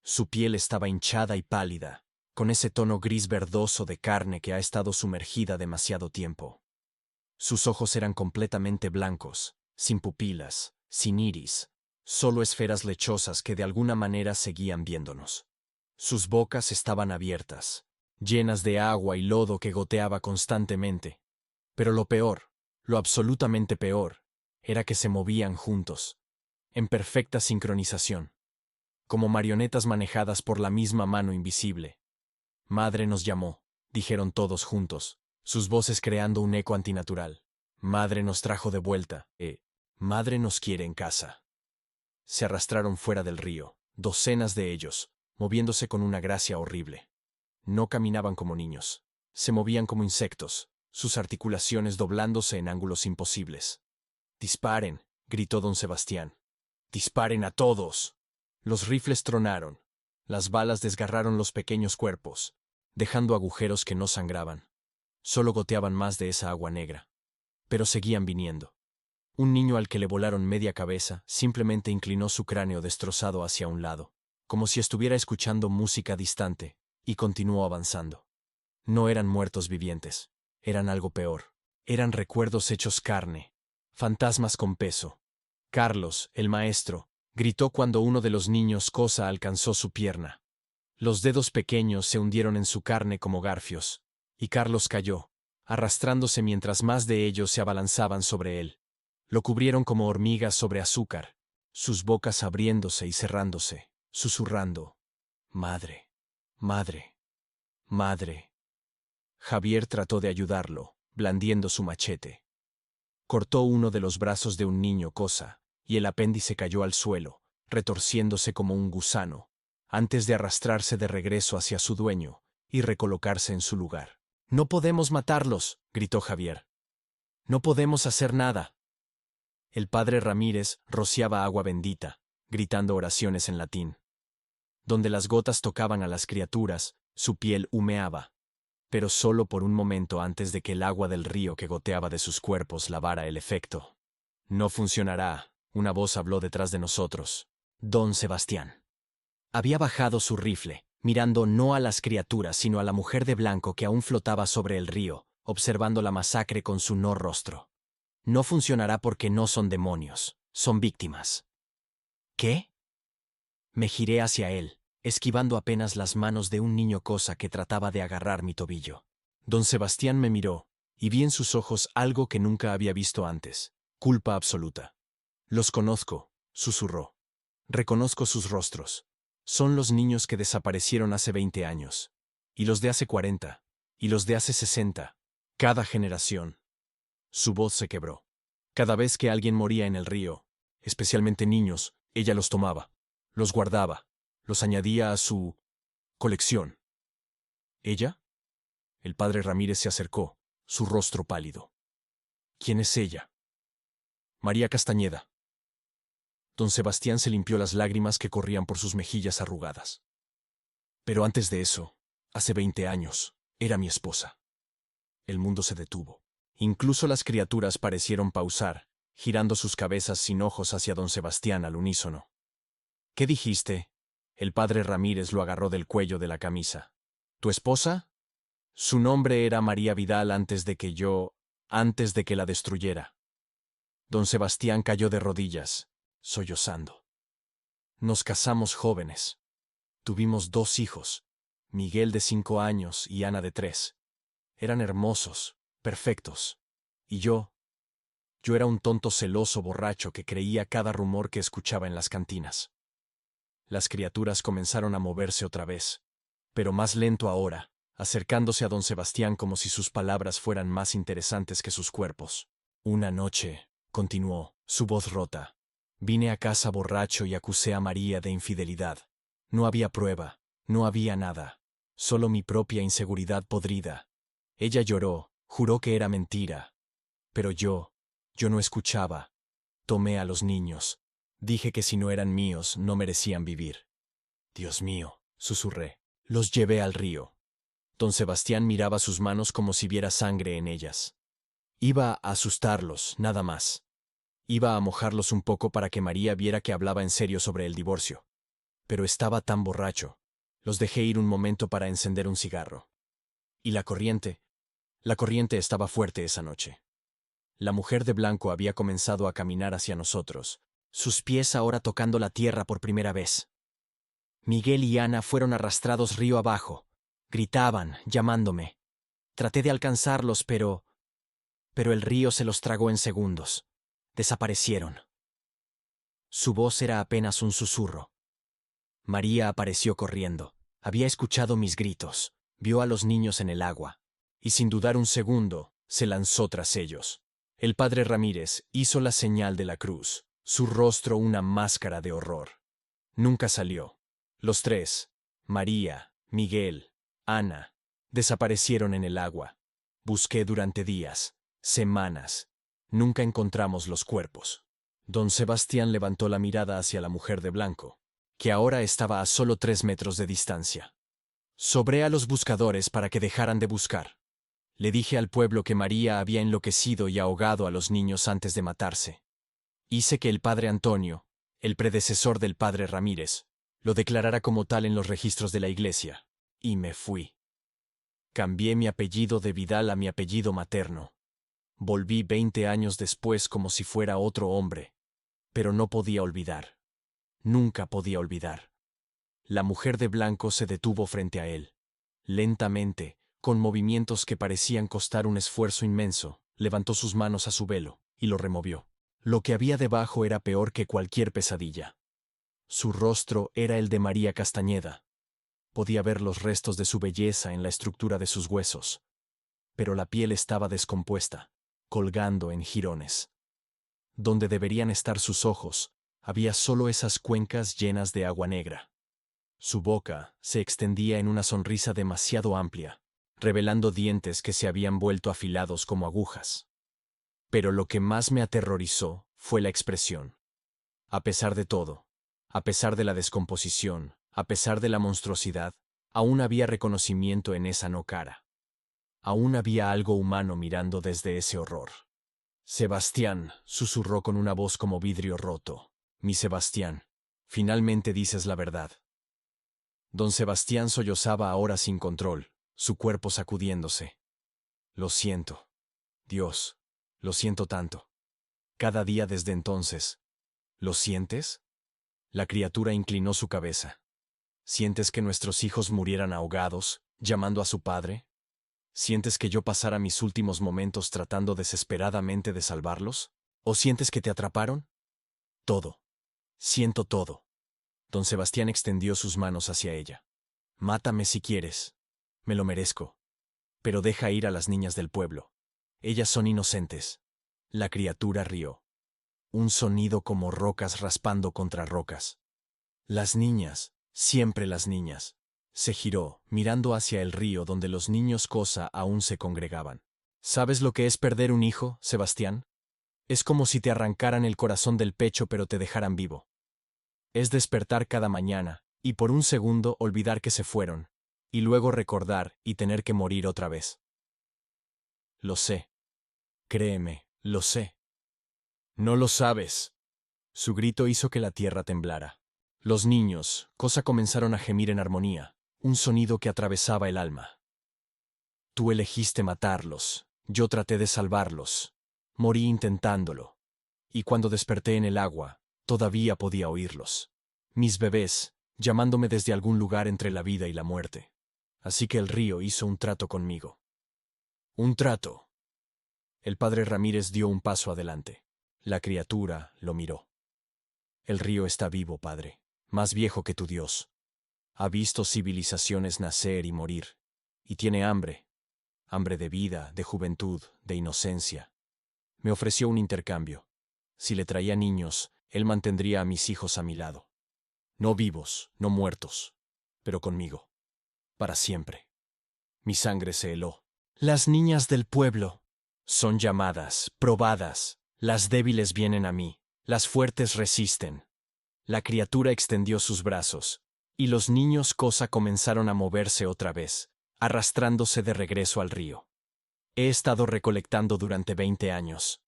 Su piel estaba hinchada y pálida, con ese tono gris verdoso de carne que ha estado sumergida demasiado tiempo. Sus ojos eran completamente blancos, sin pupilas, sin iris, solo esferas lechosas que de alguna manera seguían viéndonos. Sus bocas estaban abiertas, llenas de agua y lodo que goteaba constantemente. Pero lo peor, lo absolutamente peor, era que se movían juntos, en perfecta sincronización, como marionetas manejadas por la misma mano invisible. «Madre nos llamó», dijeron todos juntos, sus voces creando un eco antinatural. «Madre nos trajo de vuelta, Madre nos quiere en casa». Se arrastraron fuera del río, docenas de ellos, moviéndose con una gracia horrible. No caminaban como niños. Se movían como insectos, sus articulaciones doblándose en ángulos imposibles. «¡Disparen!», gritó don Sebastián. «¡Disparen a todos!». Los rifles tronaron. Las balas desgarraron los pequeños cuerpos, dejando agujeros que no sangraban. Solo goteaban más de esa agua negra. Pero seguían viniendo. Un niño al que le volaron media cabeza simplemente inclinó su cráneo destrozado hacia un lado, como si estuviera escuchando música distante, y continuó avanzando. No eran muertos vivientes, eran algo peor. Eran recuerdos hechos carne, fantasmas con peso. Carlos, el maestro, gritó cuando uno de los niños cosa alcanzó su pierna. Los dedos pequeños se hundieron en su carne como garfios, y Carlos cayó, arrastrándose mientras más de ellos se abalanzaban sobre él. Lo cubrieron como hormigas sobre azúcar, sus bocas abriéndose y cerrándose, susurrando: «Madre, madre, madre». Javier trató de ayudarlo, blandiendo su machete. Cortó uno de los brazos de un niño cosa, y el apéndice cayó al suelo, retorciéndose como un gusano, antes de arrastrarse de regreso hacia su dueño y recolocarse en su lugar. «No podemos matarlos», gritó Javier. «No podemos hacer nada». El padre Ramírez rociaba agua bendita, gritando oraciones en latín. Donde las gotas tocaban a las criaturas, su piel humeaba, pero solo por un momento antes de que el agua del río que goteaba de sus cuerpos lavara el efecto. «No funcionará», una voz habló detrás de nosotros. Don Sebastián había bajado su rifle, mirando no a las criaturas sino a la mujer de blanco que aún flotaba sobre el río, observando la masacre con su no rostro. «No funcionará porque no son demonios, son víctimas». «¿Qué?». Me giré hacia él, esquivando apenas las manos de un niño cosa que trataba de agarrar mi tobillo. Don Sebastián me miró, y vi en sus ojos algo que nunca había visto antes: culpa absoluta. «Los conozco», susurró. «Reconozco sus rostros. Son los niños que desaparecieron hace 20 años. Y los de hace 40. Y los de hace 60. Cada generación». Su voz se quebró. Cada vez que alguien moría en el río, especialmente niños, ella los tomaba, los guardaba, los añadía a su colección. ¿Ella? El padre Ramírez se acercó, su rostro pálido. ¿Quién es ella? María Castañeda. Don Sebastián se limpió las lágrimas que corrían por sus mejillas arrugadas. Pero antes de eso, hace 20 años, era mi esposa. El mundo se detuvo. Incluso las criaturas parecieron pausar, girando sus cabezas sin ojos hacia don Sebastián al unísono. «¿Qué dijiste?». El padre Ramírez lo agarró del cuello de la camisa. «¿Tu esposa?». Su nombre era María Vidal antes de que la destruyera. Don Sebastián cayó de rodillas, sollozando. «Nos casamos jóvenes. Tuvimos 2 hijos, Miguel de 5 años y Ana de 3. Eran hermosos, perfectos. Y yo era un tonto celoso borracho que creía cada rumor que escuchaba en las cantinas». Las criaturas comenzaron a moverse otra vez, pero más lento ahora, acercándose a don Sebastián como si sus palabras fueran más interesantes que sus cuerpos. «Una noche», continuó, su voz rota, «vine a casa borracho y acusé a María de infidelidad. No había prueba, no había nada, solo mi propia inseguridad podrida. Ella lloró, juró que era mentira. Pero yo no escuchaba. Tomé a los niños. Dije que si no eran míos, no merecían vivir. Dios mío», susurré. «Los llevé al río». Don Sebastián miraba sus manos como si viera sangre en ellas. «Iba a asustarlos, nada más. Iba a mojarlos un poco para que María viera que hablaba en serio sobre el divorcio. Pero estaba tan borracho. Los dejé ir un momento para encender un cigarro. Y la corriente estaba fuerte esa noche. La mujer de blanco había comenzado a caminar hacia nosotros, sus pies ahora tocando la tierra por primera vez. Miguel y Ana fueron arrastrados río abajo. Gritaban, llamándome. Traté de alcanzarlos, pero el río se los tragó en segundos. Desaparecieron. Su voz era apenas un susurro. María apareció corriendo. Había escuchado mis gritos, vio a los niños en el agua, y sin dudar un segundo, se lanzó tras ellos. El padre Ramírez hizo la señal de la cruz, su rostro una máscara de horror. Nunca salió. Los tres, María, Miguel, Ana, desaparecieron en el agua. Busqué durante días, semanas. Nunca encontramos los cuerpos. Don Sebastián levantó la mirada hacia la mujer de blanco, que ahora estaba a solo 3 metros de distancia. Sobré a los buscadores para que dejaran de buscar. Le dije al pueblo que María había enloquecido y ahogado a los niños antes de matarse. Hice que el padre Antonio, el predecesor del padre Ramírez, lo declarara como tal en los registros de la iglesia, y me fui. Cambié mi apellido de Vidal a mi apellido materno. Volví 20 años después como si fuera otro hombre, pero no podía olvidar. Nunca podía olvidar. La mujer de blanco se detuvo frente a él. Lentamente, con movimientos que parecían costar un esfuerzo inmenso, levantó sus manos a su velo y lo removió. Lo que había debajo era peor que cualquier pesadilla. Su rostro era el de María Castañeda. Podía ver los restos de su belleza en la estructura de sus huesos, pero la piel estaba descompuesta, colgando en jirones. Donde deberían estar sus ojos, había solo esas cuencas llenas de agua negra. Su boca se extendía en una sonrisa demasiado amplia, revelando dientes que se habían vuelto afilados como agujas. Pero lo que más me aterrorizó fue la expresión. A pesar de todo, a pesar de la descomposición, a pesar de la monstruosidad, aún había reconocimiento en esa no cara. Aún había algo humano mirando desde ese horror. Sebastián, susurró con una voz como vidrio roto. Mi Sebastián, finalmente dices la verdad. Don Sebastián sollozaba ahora sin control, su cuerpo sacudiéndose. Lo siento. Dios, lo siento tanto. Cada día desde entonces. ¿Lo sientes? La criatura inclinó su cabeza. ¿Sientes que nuestros hijos murieran ahogados, llamando a su padre? ¿Sientes que yo pasara mis últimos momentos tratando desesperadamente de salvarlos? ¿O sientes que te atraparon? Todo. Siento todo. Don Sebastián extendió sus manos hacia ella. Mátame si quieres. Me lo merezco. Pero deja ir a las niñas del pueblo. Ellas son inocentes. La criatura rió. Un sonido como rocas raspando contra rocas. Las niñas, siempre las niñas. Se giró, mirando hacia el río donde los niños cosa aún se congregaban. ¿Sabes lo que es perder un hijo, Sebastián? Es como si te arrancaran el corazón del pecho pero te dejaran vivo. Es despertar cada mañana, y por un segundo olvidar que se fueron, y luego recordar y tener que morir otra vez. Lo sé. Créeme, lo sé. No lo sabes. Su grito hizo que la tierra temblara. Los niños, cosa comenzaron a gemir en armonía, un sonido que atravesaba el alma. Tú elegiste matarlos, yo traté de salvarlos. Morí intentándolo. Y cuando desperté en el agua, todavía podía oírlos. Mis bebés, llamándome desde algún lugar entre la vida y la muerte. Así que el río hizo un trato conmigo. Un trato. El padre Ramírez dio un paso adelante. La criatura lo miró. El río está vivo, padre, más viejo que tu Dios. Ha visto civilizaciones nacer y morir. Y tiene hambre. Hambre de vida, de juventud, de inocencia. Me ofreció un intercambio. Si le traía niños, él mantendría a mis hijos a mi lado. No vivos, no muertos, pero conmigo. Para siempre. Mi sangre se heló. Las niñas del pueblo son llamadas, probadas. Las débiles vienen a mí, las fuertes resisten. La criatura extendió sus brazos, y los niños cosa comenzaron a moverse otra vez, arrastrándose de regreso al río. He estado recolectando durante 20 años.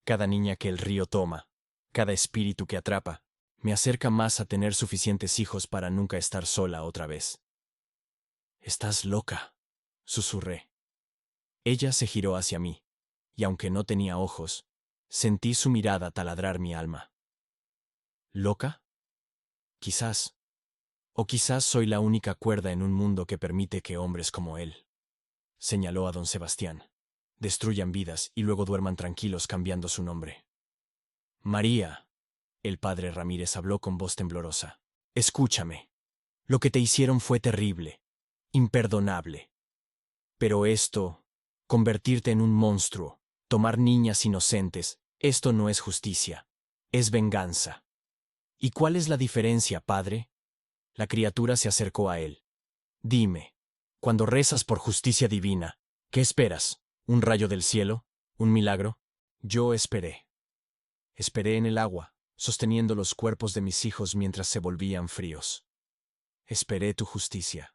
Cada niña que el río toma, cada espíritu que atrapa, me acerca más a tener suficientes hijos para nunca estar sola otra vez. Estás loca, susurré. Ella se giró hacia mí, y aunque no tenía ojos, sentí su mirada taladrar mi alma. ¿Loca? Quizás. O quizás soy la única cuerda en un mundo que permite que hombres como él, señaló a don Sebastián, destruyan vidas y luego duerman tranquilos cambiando su nombre. María, el padre Ramírez habló con voz temblorosa, escúchame. Lo que te hicieron fue terrible, imperdonable. Pero esto, convertirte en un monstruo, tomar niñas inocentes, esto no es justicia, es venganza. ¿Y cuál es la diferencia, padre? La criatura se acercó a él. Dime, cuando rezas por justicia divina, ¿qué esperas? ¿Un rayo del cielo? ¿Un milagro? Yo esperé. Esperé en el agua, sosteniendo los cuerpos de mis hijos mientras se volvían fríos. Esperé tu justicia.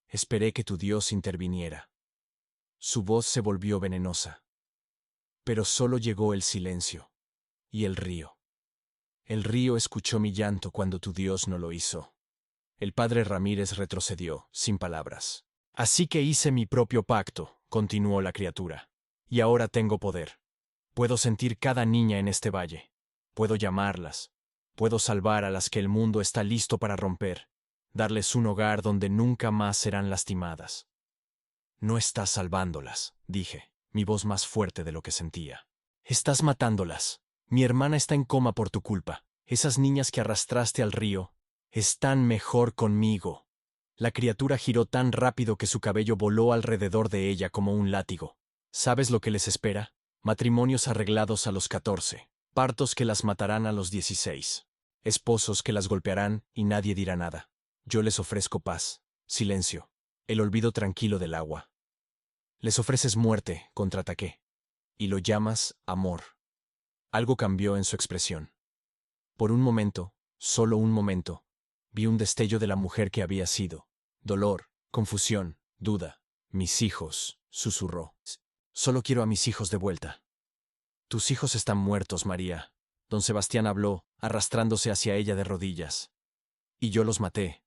Esperé que tu Dios interviniera. Su voz se volvió venenosa. Pero solo llegó el silencio. Y el río. El río escuchó mi llanto cuando tu Dios no lo hizo. El padre Ramírez retrocedió, sin palabras. Así que hice mi propio pacto, continuó la criatura. Y ahora tengo poder. Puedo sentir cada niña en este valle. Puedo llamarlas. Puedo salvar a las que el mundo está listo para romper. Darles un hogar donde nunca más serán lastimadas. No estás salvándolas, dije, mi voz más fuerte de lo que sentía. Estás matándolas. Mi hermana está en coma por tu culpa. Esas niñas que arrastraste al río están mejor conmigo. La criatura giró tan rápido que su cabello voló alrededor de ella como un látigo. ¿Sabes lo que les espera? Matrimonios arreglados a los 14, partos que las matarán a los 16, esposos que las golpearán y nadie dirá nada. Yo les ofrezco paz, silencio, el olvido tranquilo del agua. Les ofreces muerte, contraataqué, y lo llamas amor. Algo cambió en su expresión. Por un momento, solo un momento, vi un destello de la mujer que había sido. Dolor, confusión, duda. Mis hijos, susurró. Solo quiero a mis hijos de vuelta. Tus hijos están muertos, María. Don Sebastián habló, arrastrándose hacia ella de rodillas. Y yo los maté.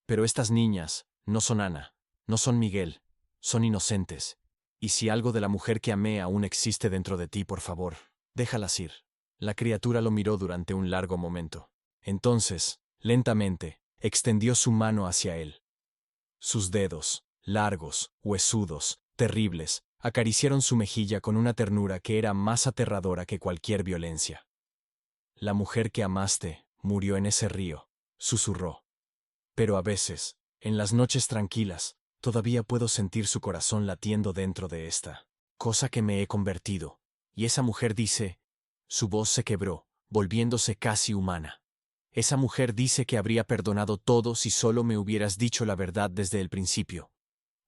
Pero estas niñas no son Ana, no son Miguel, son inocentes. Y si algo de la mujer que amé aún existe dentro de ti, por favor, déjalas ir. La criatura lo miró durante un largo momento. Entonces, lentamente, extendió su mano hacia él. Sus dedos, largos, huesudos, terribles, acariciaron su mejilla con una ternura que era más aterradora que cualquier violencia. La mujer que amaste murió en ese río, susurró. Pero a veces, en las noches tranquilas, todavía puedo sentir su corazón latiendo dentro de esta cosa que me he convertido. Y esa mujer dice, su voz se quebró, volviéndose casi humana. Esa mujer dice que habría perdonado todo si solo me hubieras dicho la verdad desde el principio.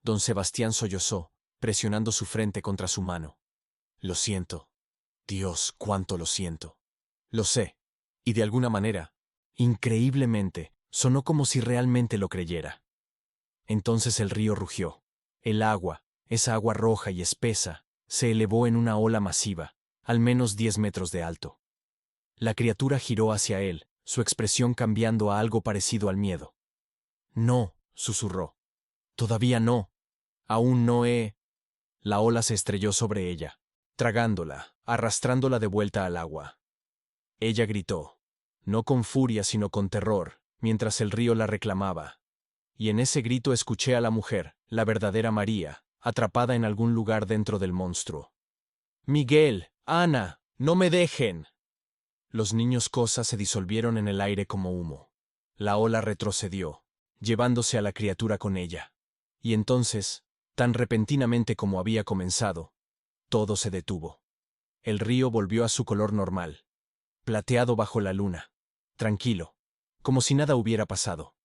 Don Sebastián sollozó, presionando su frente contra su mano. Lo siento. Dios, cuánto lo siento. Lo sé. Y de alguna manera, increíblemente, sonó como si realmente lo creyera. Entonces el río rugió. El agua, esa agua roja y espesa, se elevó en una ola masiva, al menos 10 metros de alto. La criatura giró hacia él, su expresión cambiando a algo parecido al miedo. No, susurró. Todavía no. Aún no he... La ola se estrelló sobre ella, tragándola, arrastrándola de vuelta al agua. Ella gritó, no con furia sino con terror, mientras el río la reclamaba. Y en ese grito escuché a la mujer, la verdadera María, atrapada en algún lugar dentro del monstruo. Miguel, Ana, no me dejen. Los niños cosas se disolvieron en el aire como humo. La ola retrocedió, llevándose a la criatura con ella. Y entonces, tan repentinamente como había comenzado, todo se detuvo. El río volvió a su color normal, plateado bajo la luna, tranquilo, como si nada hubiera pasado.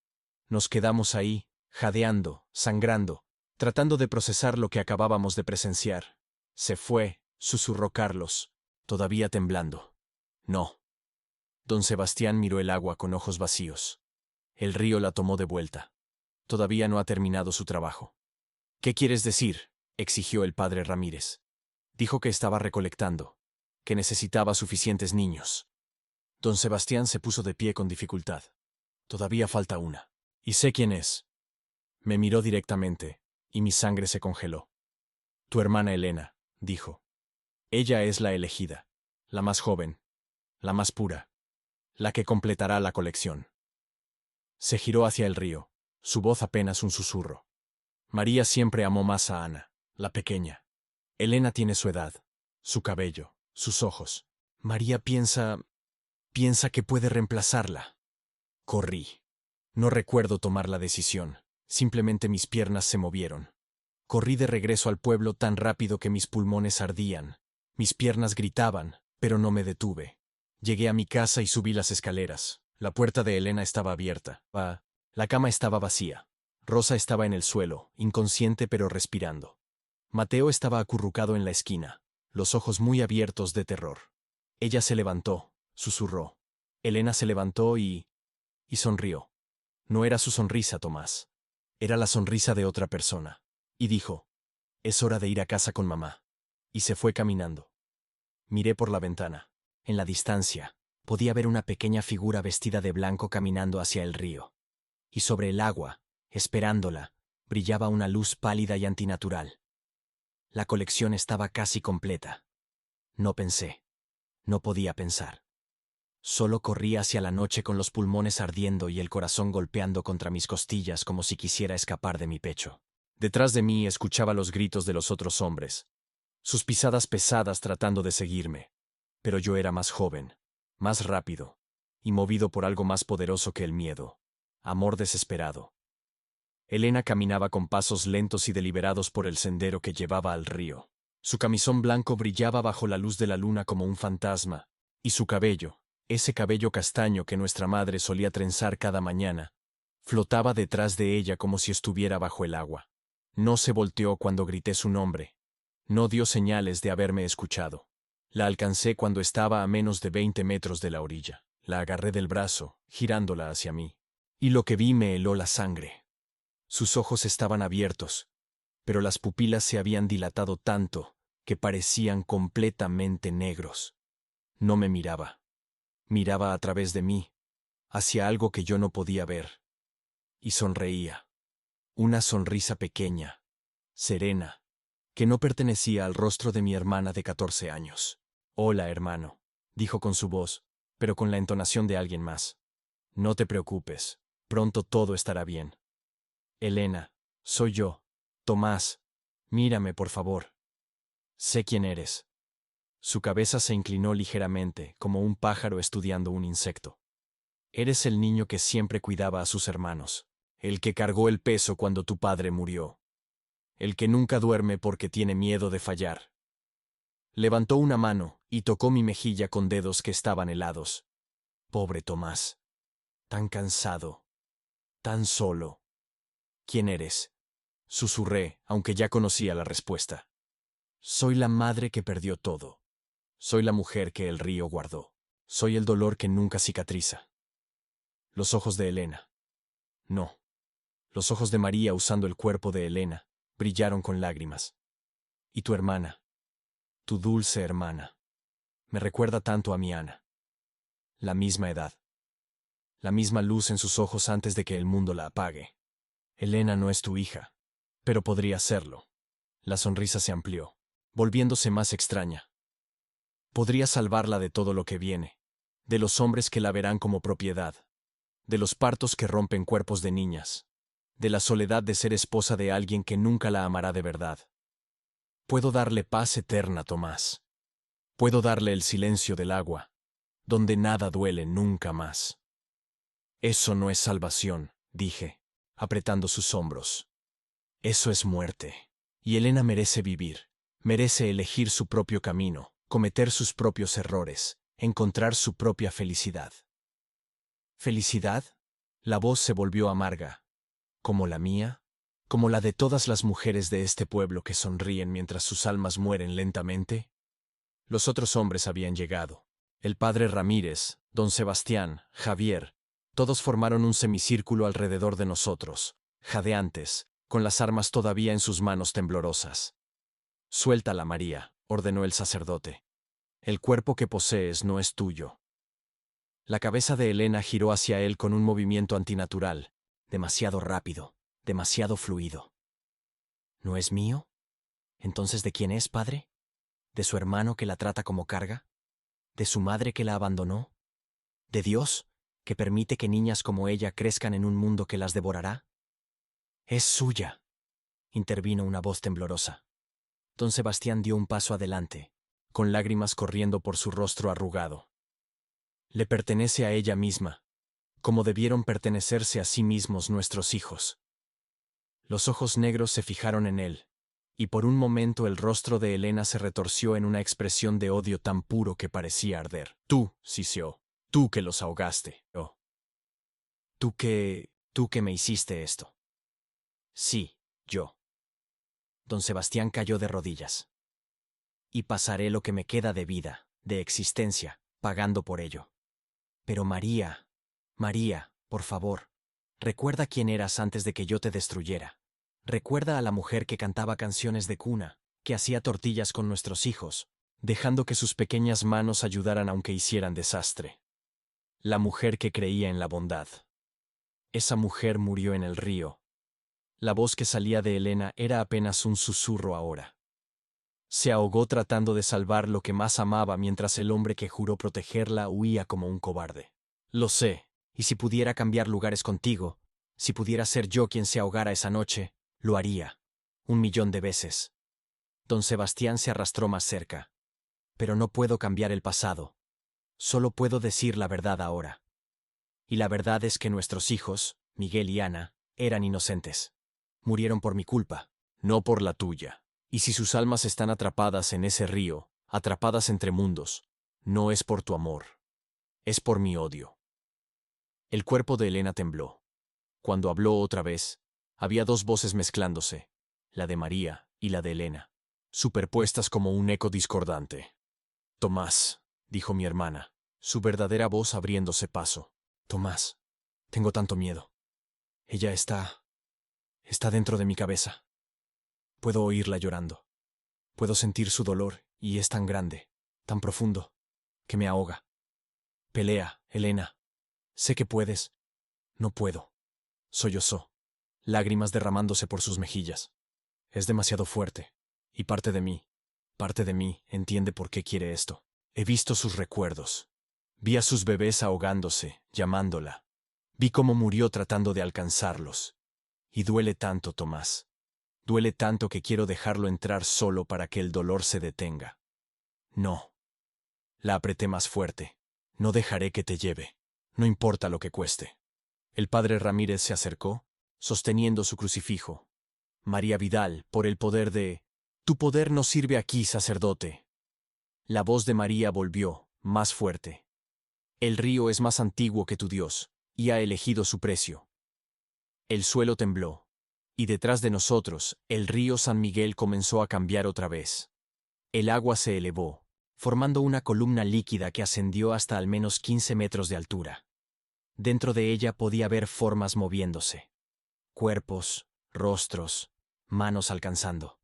Nos quedamos ahí, jadeando, sangrando, tratando de procesar lo que acabábamos de presenciar. Se fue, susurró Carlos, todavía temblando. No. Don Sebastián miró el agua con ojos vacíos. El río la tomó de vuelta. Todavía no ha terminado su trabajo. ¿Qué quieres decir?, exigió el padre Ramírez. Dijo que estaba recolectando, que necesitaba suficientes niños. Don Sebastián se puso de pie con dificultad. Todavía falta una. Y sé quién es. Me miró directamente, y mi sangre se congeló. Tu hermana Elena, dijo. Ella es la elegida, la más joven, la más pura, la que completará la colección. Se giró hacia el río, su voz apenas un susurro. María siempre amó más a Ana, la pequeña. Elena tiene su edad, su cabello, sus ojos. María piensa que puede reemplazarla. Corrí. No recuerdo tomar la decisión, simplemente mis piernas se movieron. Corrí de regreso al pueblo tan rápido que mis pulmones ardían. Mis piernas gritaban, pero no me detuve. Llegué a mi casa y subí las escaleras. La puerta de Elena estaba abierta. La cama estaba vacía. Rosa estaba en el suelo, inconsciente pero respirando. Mateo estaba acurrucado en la esquina, los ojos muy abiertos de terror. Ella se levantó, susurró. Elena se levantó y sonrió. No era su sonrisa, Tomás. Era la sonrisa de otra persona. Y dijo, «Es hora de ir a casa con mamá». Y se fue caminando. Miré por la ventana. En la distancia, podía ver una pequeña figura vestida de blanco caminando hacia el río. Y sobre el agua, esperándola, brillaba una luz pálida y antinatural. La colección estaba casi completa. No pensé. No podía pensar. Solo corrí hacia la noche con los pulmones ardiendo y el corazón golpeando contra mis costillas como si quisiera escapar de mi pecho. Detrás de mí escuchaba los gritos de los otros hombres, sus pisadas pesadas tratando de seguirme. Pero yo era más joven, más rápido, y movido por algo más poderoso que el miedo. Amor desesperado. Elena caminaba con pasos lentos y deliberados por el sendero que llevaba al río. Su camisón blanco brillaba bajo la luz de la luna como un fantasma, y su cabello, ese cabello castaño que nuestra madre solía trenzar cada mañana, flotaba detrás de ella como si estuviera bajo el agua. No se volteó cuando grité su nombre. No dio señales de haberme escuchado. La alcancé cuando estaba a menos de 20 metros de la orilla. La agarré del brazo, girándola hacia mí. Y lo que vi me heló la sangre. Sus ojos estaban abiertos, pero las pupilas se habían dilatado tanto que parecían completamente negros. No me miraba. Miraba a través de mí, hacia algo que yo no podía ver. Y sonreía. Una sonrisa pequeña, serena, que no pertenecía al rostro de mi hermana de 14 años. «Hola, hermano», dijo con su voz, pero con la entonación de alguien más. «No te preocupes, pronto todo estará bien». «Elena, soy yo, Tomás. Mírame, por favor. Sé quién eres». Su cabeza se inclinó ligeramente, como un pájaro estudiando un insecto. «Eres el niño que siempre cuidaba a sus hermanos, el que cargó el peso cuando tu padre murió, el que nunca duerme porque tiene miedo de fallar». Levantó una mano y tocó mi mejilla con dedos que estaban helados. Pobre Tomás. Tan cansado. Tan solo. «¿Quién eres?», susurré, aunque ya conocía la respuesta. «Soy la madre que perdió todo. Soy la mujer que el río guardó. Soy el dolor que nunca cicatriza». Los ojos de Elena. No. Los ojos de María usando el cuerpo de Elena brillaron con lágrimas. «¿Y tu hermana? Tu dulce hermana. Me recuerda tanto a mi Ana. La misma edad. La misma luz en sus ojos antes de que el mundo la apague. Elena no es tu hija, pero podría serlo». La sonrisa se amplió, volviéndose más extraña. «Podría salvarla de todo lo que viene, de los hombres que la verán como propiedad, de los partos que rompen cuerpos de niñas, de la soledad de ser esposa de alguien que nunca la amará de verdad. Puedo darle paz eterna, Tomás. Puedo darle el silencio del agua, donde nada duele nunca más». «Eso no es salvación», dije, apretando sus hombros. «Eso es muerte. Y Elena merece vivir, merece elegir su propio camino, cometer sus propios errores, encontrar su propia felicidad». «¿Felicidad?». La voz se volvió amarga. «¿Como la mía? ¿Como la de todas las mujeres de este pueblo que sonríen mientras sus almas mueren lentamente?». Los otros hombres habían llegado. El padre Ramírez, don Sebastián, Javier, todos formaron un semicírculo alrededor de nosotros, jadeantes, con las armas todavía en sus manos temblorosas. «Suéltala, María», ordenó el sacerdote. «El cuerpo que posees no es tuyo». La cabeza de Elena giró hacia él con un movimiento antinatural, demasiado rápido, demasiado fluido. «¿No es mío? Entonces, ¿de quién es, padre? ¿De su hermano que la trata como carga? ¿De su madre que la abandonó? ¿De Dios, que permite que niñas como ella crezcan en un mundo que las devorará?» «Es suya», intervino una voz temblorosa. Don Sebastián dio un paso adelante, con lágrimas corriendo por su rostro arrugado. «Le pertenece a ella misma, como debieron pertenecerse a sí mismos nuestros hijos». Los ojos negros se fijaron en él, y por un momento el rostro de Elena se retorció en una expresión de odio tan puro que parecía arder. «Tú, Siseo, tú que los ahogaste. Oh, Tú que me hiciste esto. Sí, yo. Don Sebastián cayó de rodillas. Y pasaré lo que me queda de vida, de existencia, pagando por ello. Pero María, María, por favor, recuerda quién eras antes de que yo te destruyera. Recuerda a la mujer que cantaba canciones de cuna, que hacía tortillas con nuestros hijos, dejando que sus pequeñas manos ayudaran aunque hicieran desastre. La mujer que creía en la bondad. Esa mujer murió en el río. La voz que salía de Elena era apenas un susurro ahora. Se ahogó tratando de salvar lo que más amaba mientras el hombre que juró protegerla huía como un cobarde. Lo sé, y si pudiera cambiar lugares contigo, si pudiera ser yo quien se ahogara esa noche, lo haría. 1.000.000 de veces. Don Sebastián se arrastró más cerca. Pero no puedo cambiar el pasado. Solo puedo decir la verdad ahora. Y la verdad es que nuestros hijos, Miguel y Ana, eran inocentes. Murieron por mi culpa, no por la tuya. Y si sus almas están atrapadas en ese río, atrapadas entre mundos, no es por tu amor, es por mi odio. El cuerpo de Elena tembló. Cuando habló otra vez, había dos voces mezclándose, la de María y la de Elena, superpuestas como un eco discordante. Tomás, dijo mi hermana, su verdadera voz abriéndose paso. Tomás, tengo tanto miedo. Ella está dentro de mi cabeza. Puedo oírla llorando. Puedo sentir su dolor, y es tan grande, tan profundo, que me ahoga. Pelea, Elena. Sé que puedes. No puedo. Sollozó, lágrimas derramándose por sus mejillas. Es demasiado fuerte, y parte de mí, entiende por qué quiere esto. He visto sus recuerdos. Vi a sus bebés ahogándose, llamándola. Vi cómo murió tratando de alcanzarlos. Y duele tanto, Tomás. Duele tanto que quiero dejarlo entrar solo para que el dolor se detenga. No. La apreté más fuerte. No dejaré que te lleve. No importa lo que cueste. El padre Ramírez se acercó, sosteniendo su crucifijo. María Vidal, por el poder de... Tu poder no sirve aquí, sacerdote. La voz de María volvió, más fuerte. El río es más antiguo que tu Dios, y ha elegido su precio. El suelo tembló, y detrás de nosotros, el río San Miguel comenzó a cambiar otra vez. El agua se elevó, formando una columna líquida que ascendió hasta al menos 15 metros de altura. Dentro de ella podía ver formas moviéndose. Cuerpos, rostros, manos alcanzando.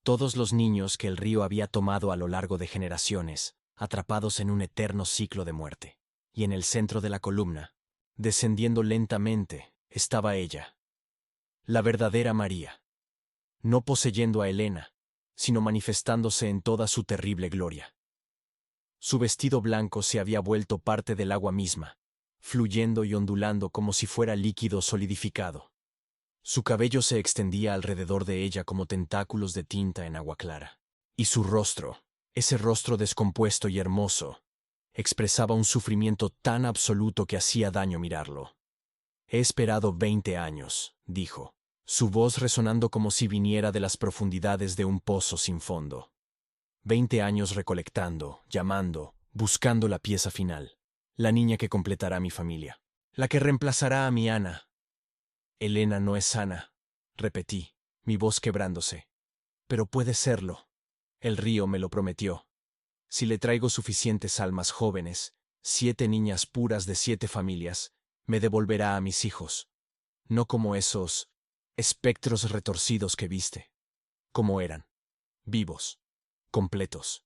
Todos los niños que el río había tomado a lo largo de generaciones, atrapados en un eterno ciclo de muerte. Y en el centro de la columna, descendiendo lentamente, estaba ella. La verdadera María. No poseyendo a Elena, sino manifestándose en toda su terrible gloria. Su vestido blanco se había vuelto parte del agua misma, fluyendo y ondulando como si fuera líquido solidificado. Su cabello se extendía alrededor de ella como tentáculos de tinta en agua clara. Y su rostro, ese rostro descompuesto y hermoso, expresaba un sufrimiento tan absoluto que hacía daño mirarlo. He esperado 20 años, dijo, su voz resonando como si viniera de las profundidades de un pozo sin fondo. 20 años recolectando, llamando, buscando la pieza final, la niña que completará mi familia, la que reemplazará a mi Ana. Elena no es sana, repetí, mi voz quebrándose. Pero puede serlo. El río me lo prometió. Si le traigo suficientes almas jóvenes, 7 niñas puras de 7 familias, me devolverá a mis hijos. No como esos espectros retorcidos que viste. Como eran. Vivos. Completos.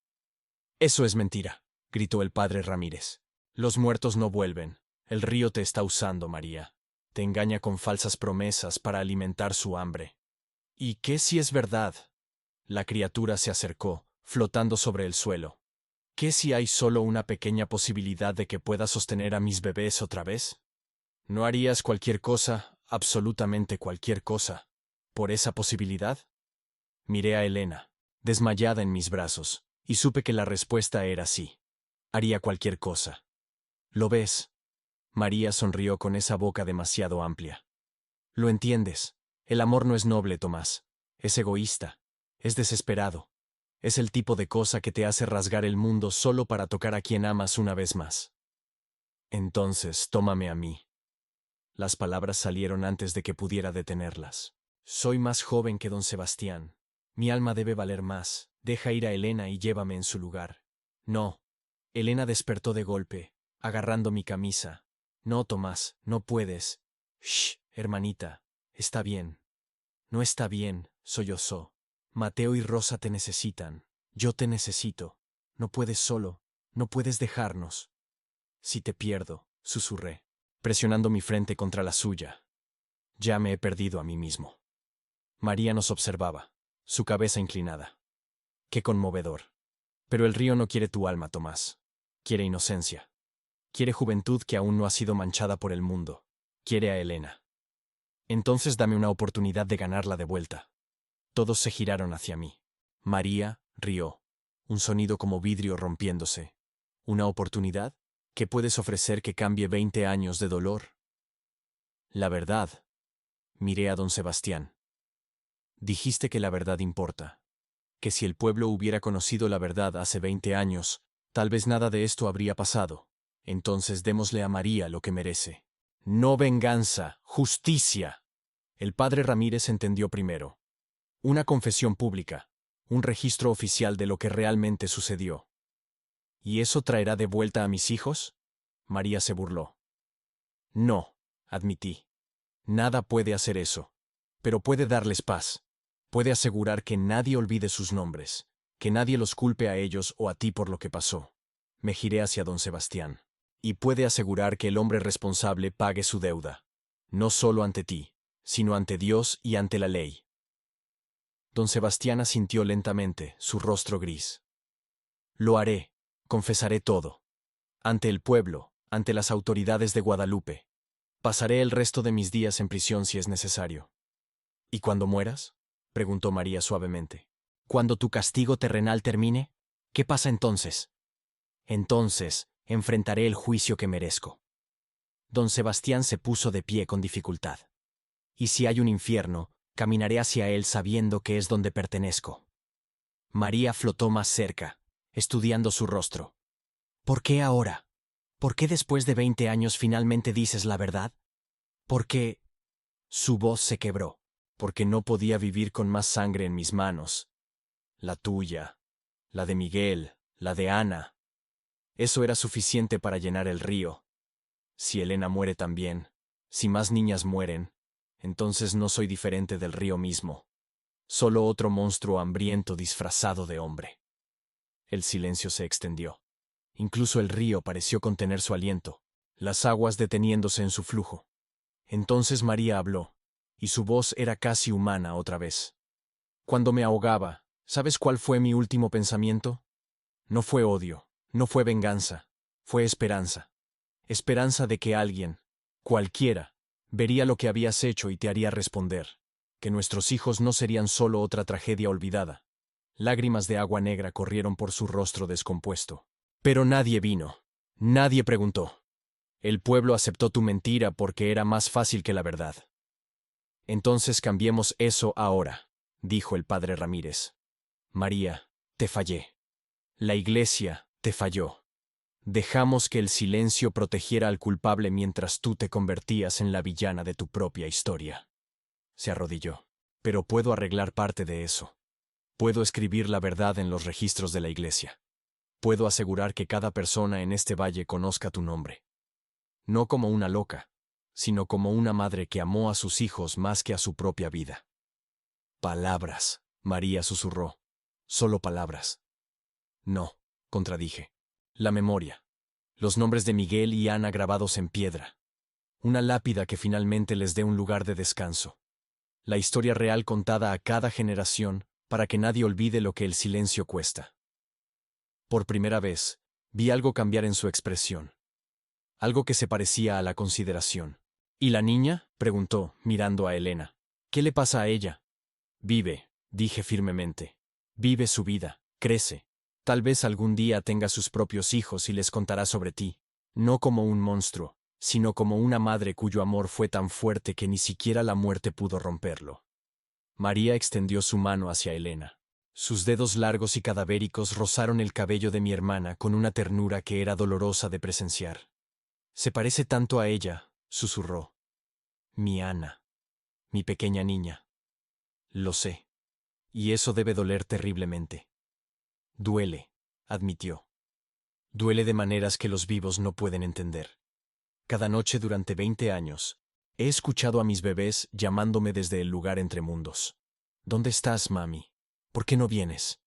Eso es mentira, gritó el padre Ramírez. Los muertos no vuelven. El río te está usando, María. Te engaña con falsas promesas para alimentar su hambre. ¿Y qué si es verdad? La criatura se acercó, flotando sobre el suelo. ¿Qué si hay solo una pequeña posibilidad de que pueda sostener a mis bebés otra vez? ¿No harías cualquier cosa, absolutamente cualquier cosa, por esa posibilidad? Miré a Elena, desmayada en mis brazos, y supe que la respuesta era sí. Haría cualquier cosa. ¿Lo ves? María sonrió con esa boca demasiado amplia. Lo entiendes. El amor no es noble, Tomás. Es egoísta. Es desesperado. Es el tipo de cosa que te hace rasgar el mundo solo para tocar a quien amas una vez más. Entonces, tómame a mí. Las palabras salieron antes de que pudiera detenerlas. Soy más joven que don Sebastián. Mi alma debe valer más. Deja ir a Elena y llévame en su lugar. No. Elena despertó de golpe, agarrando mi camisa. No, Tomás, no puedes. Shh, hermanita. Está bien. No está bien, sollozó. Mateo y Rosa te necesitan. Yo te necesito. No puedes solo. No puedes dejarnos. Si te pierdo, susurré, presionando mi frente contra la suya. Ya me he perdido a mí mismo. María nos observaba, su cabeza inclinada. Qué conmovedor. Pero el río no quiere tu alma, Tomás. Quiere inocencia. Quiere juventud que aún no ha sido manchada por el mundo. Quiere a Elena. Entonces dame una oportunidad de ganarla de vuelta. Todos se giraron hacia mí. María rió. Un sonido como vidrio rompiéndose. ¿Una oportunidad? ¿Qué puedes ofrecer que cambie 20 años de dolor? La verdad. Miré a don Sebastián. Dijiste que la verdad importa. Que si el pueblo hubiera conocido la verdad hace 20 años, tal vez nada de esto habría pasado. Entonces démosle a María lo que merece. No venganza, justicia. El padre Ramírez entendió primero. Una confesión pública, un registro oficial de lo que realmente sucedió. ¿Y eso traerá de vuelta a mis hijos? María se burló. No, admití. Nada puede hacer eso. Pero puede darles paz. Puede asegurar que nadie olvide sus nombres, que nadie los culpe a ellos o a ti por lo que pasó. Me giré hacia don Sebastián. Y puede asegurar que el hombre responsable pague su deuda. No solo ante ti, sino ante Dios y ante la ley. Don Sebastián asintió lentamente, su rostro gris. Lo haré, confesaré todo. Ante el pueblo, ante las autoridades de Guadalupe. Pasaré el resto de mis días en prisión si es necesario. ¿Y cuando mueras? Preguntó María suavemente. ¿Cuando tu castigo terrenal termine? ¿Qué pasa entonces? Entonces, enfrentaré el juicio que merezco. Don Sebastián se puso de pie con dificultad. Y si hay un infierno, caminaré hacia él sabiendo que es donde pertenezco. María flotó más cerca, estudiando su rostro. ¿Por qué ahora? ¿Por qué después de 20 años finalmente dices la verdad? ¿Por qué? Su voz se quebró, porque no podía vivir con más sangre en mis manos. La tuya, la de Miguel, la de Ana. Eso era suficiente para llenar el río. Si Elena muere también, si más niñas mueren, entonces no soy diferente del río mismo. Solo otro monstruo hambriento disfrazado de hombre. El silencio se extendió. Incluso el río pareció contener su aliento, las aguas deteniéndose en su flujo. Entonces María habló, y su voz era casi humana otra vez. Cuando me ahogaba, ¿sabes cuál fue mi último pensamiento? No fue odio, no fue venganza, fue esperanza. Esperanza de que alguien, cualquiera, vería lo que habías hecho y te haría responder, que nuestros hijos no serían solo otra tragedia olvidada. Lágrimas de agua negra corrieron por su rostro descompuesto. Pero nadie vino, nadie preguntó. El pueblo aceptó tu mentira porque era más fácil que la verdad. Entonces cambiemos eso ahora, dijo el padre Ramírez. María, te fallé. La iglesia te falló. Dejamos que el silencio protegiera al culpable mientras tú te convertías en la villana de tu propia historia. Se arrodilló. Pero puedo arreglar parte de eso. Puedo escribir la verdad en los registros de la iglesia. Puedo asegurar que cada persona en este valle conozca tu nombre. No como una loca, sino como una madre que amó a sus hijos más que a su propia vida. Palabras, María susurró. Solo palabras. No, contradije. La memoria. Los nombres de Miguel y Ana grabados en piedra. Una lápida que finalmente les dé un lugar de descanso. La historia real contada a cada generación para que nadie olvide lo que el silencio cuesta. Por primera vez, vi algo cambiar en su expresión. Algo que se parecía a la consideración. ¿Y la niña? Preguntó, mirando a Elena. ¿Qué le pasa a ella? Vive, dije firmemente. Vive su vida, crece. Tal vez algún día tenga sus propios hijos y les contará sobre ti. No como un monstruo, sino como una madre cuyo amor fue tan fuerte que ni siquiera la muerte pudo romperlo. María extendió su mano hacia Elena. Sus dedos largos y cadavéricos rozaron el cabello de mi hermana con una ternura que era dolorosa de presenciar. Se parece tanto a ella, susurró. Mi Ana. Mi pequeña niña. Lo sé. Y eso debe doler terriblemente. Duele, admitió. Duele de maneras que los vivos no pueden entender. Cada noche durante 20 años, he escuchado a mis bebés llamándome desde el lugar entre mundos. ¿Dónde estás, mami? ¿Por qué no vienes?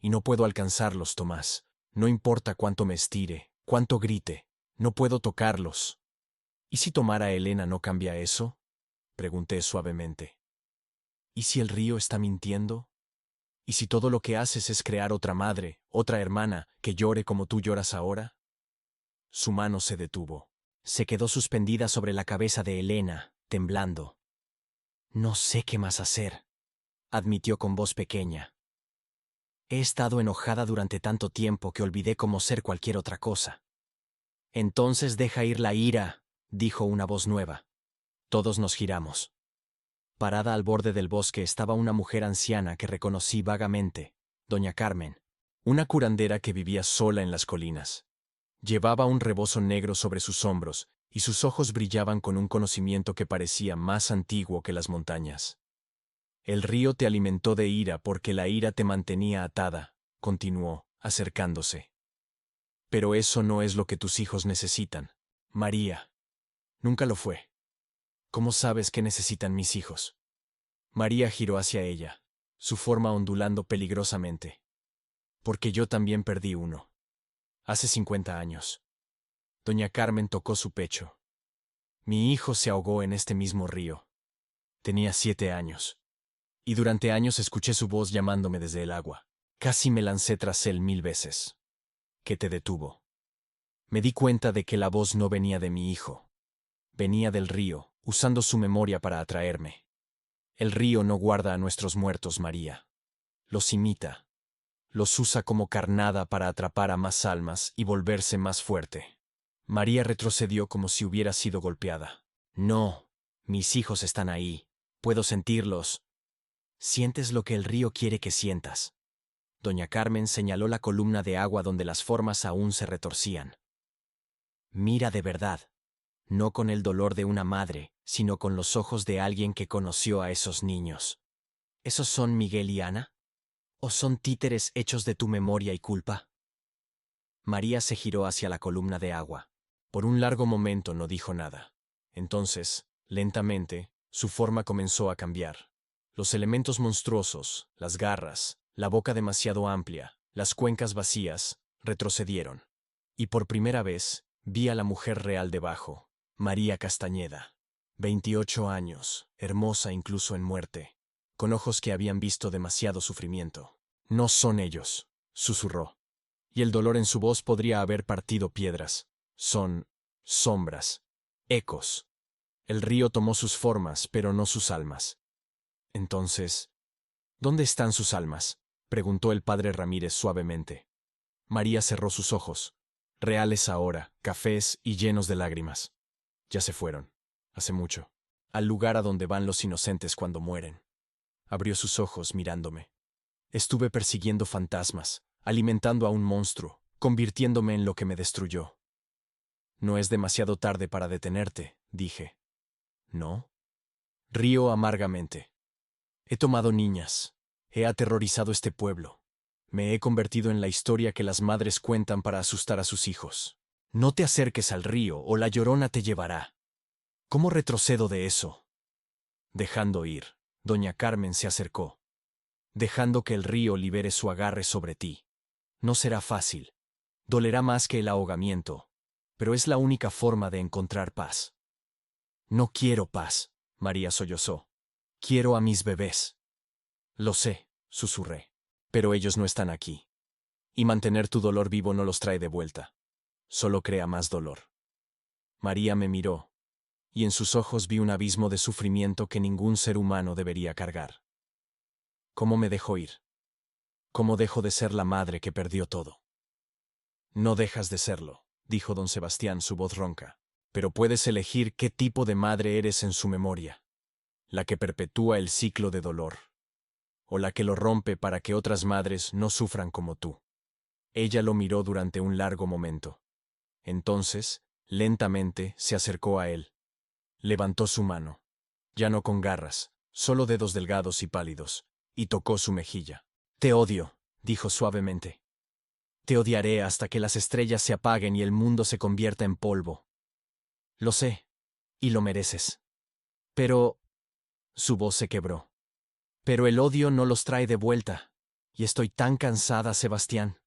Y no puedo alcanzarlos, Tomás. No importa cuánto me estire, cuánto grite, no puedo tocarlos. ¿Y si tomar a Elena no cambia eso? Pregunté suavemente. ¿Y si el río está mintiendo? ¿Y si todo lo que haces es crear otra madre, otra hermana, que llore como tú lloras ahora? Su mano se detuvo. Se quedó suspendida sobre la cabeza de Elena, temblando. No sé qué más hacer, admitió con voz pequeña. He estado enojada durante tanto tiempo que olvidé cómo ser cualquier otra cosa. Entonces deja ir la ira, dijo una voz nueva. Todos nos giramos. Parada al borde del bosque estaba una mujer anciana que reconocí vagamente, doña Carmen, una curandera que vivía sola en las colinas. Llevaba un rebozo negro sobre sus hombros, y sus ojos brillaban con un conocimiento que parecía más antiguo que las montañas. El río te alimentó de ira porque la ira te mantenía atada, continuó, acercándose. Pero eso no es lo que tus hijos necesitan, María. Nunca lo fue. ¿Cómo sabes qué necesitan mis hijos? María giró hacia ella, su forma ondulando peligrosamente. Porque yo también perdí uno. Hace 50 años. Doña Carmen tocó su pecho. Mi hijo se ahogó en este mismo río. Tenía 7 años. Y durante años escuché su voz llamándome desde el agua. Casi me lancé tras él 1000 veces. ¿Qué te detuvo? Me di cuenta de que la voz no venía de mi hijo. Venía del río, usando su memoria para atraerme. El río no guarda a nuestros muertos, María. Los imita. Los usa como carnada para atrapar a más almas y volverse más fuerte. María retrocedió como si hubiera sido golpeada. No, mis hijos están ahí. Puedo sentirlos. Sientes lo que el río quiere que sientas. Doña Carmen señaló la columna de agua donde las formas aún se retorcían. Mira de verdad. No con el dolor de una madre, sino con los ojos de alguien que conoció a esos niños. ¿Esos son Miguel y Ana? ¿O son títeres hechos de tu memoria y culpa? María se giró hacia la columna de agua. Por un largo momento no dijo nada. Entonces, lentamente, su forma comenzó a cambiar. Los elementos monstruosos, las garras, la boca demasiado amplia, las cuencas vacías, retrocedieron. Y por primera vez, vi a la mujer real debajo, María Castañeda. 28 años, hermosa incluso en muerte, con ojos que habían visto demasiado sufrimiento. No son ellos, susurró. Y el dolor en su voz podría haber partido piedras. Son sombras, ecos. El río tomó sus formas, pero no sus almas. Entonces, ¿dónde están sus almas? Preguntó el padre Ramírez suavemente. María cerró sus ojos, reales ahora, cafés y llenos de lágrimas. Ya se fueron, hace mucho, al lugar a donde van los inocentes cuando mueren. Abrió sus ojos mirándome. Estuve persiguiendo fantasmas, alimentando a un monstruo, convirtiéndome en lo que me destruyó. No es demasiado tarde para detenerte, dije. ¿No? Río amargamente. He tomado niñas. He aterrorizado este pueblo. Me he convertido en la historia que las madres cuentan para asustar a sus hijos. No te acerques al río o la llorona te llevará. ¿Cómo retrocedo de eso? Dejando ir, doña Carmen se acercó. Dejando que el río libere su agarre sobre ti. No será fácil. Dolerá más que el ahogamiento, pero es la única forma de encontrar paz. No quiero paz, María sollozó. Quiero a mis bebés. Lo sé, susurré, pero ellos no están aquí. Y mantener tu dolor vivo no los trae de vuelta. Solo crea más dolor. María me miró, y en sus ojos vi un abismo de sufrimiento que ningún ser humano debería cargar. ¿Cómo me dejo ir? ¿Cómo dejo de ser la madre que perdió todo? No dejas de serlo, dijo don Sebastián, su voz ronca, pero puedes elegir qué tipo de madre eres en su memoria. La que perpetúa el ciclo de dolor, o la que lo rompe para que otras madres no sufran como tú. Ella lo miró durante un largo momento. Entonces, lentamente, se acercó a él. Levantó su mano, ya no con garras, solo dedos delgados y pálidos, y tocó su mejilla. Te odio, dijo suavemente. Te odiaré hasta que las estrellas se apaguen y el mundo se convierta en polvo. Lo sé, y lo mereces. Pero... Su voz se quebró. Pero el odio no los trae de vuelta. Y estoy tan cansada, Sebastián.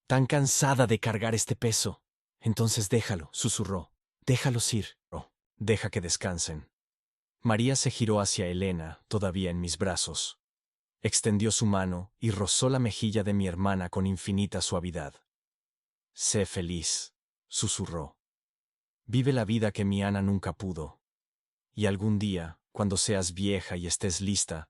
Tan cansada de cargar este peso. Entonces déjalo, susurró. Déjalos ir. Oh, deja que descansen. María se giró hacia Elena, todavía en mis brazos. Extendió su mano y rozó la mejilla de mi hermana con infinita suavidad. Sé feliz, susurró. Vive la vida que mi Ana nunca pudo. Y algún día, cuando seas vieja y estés lista,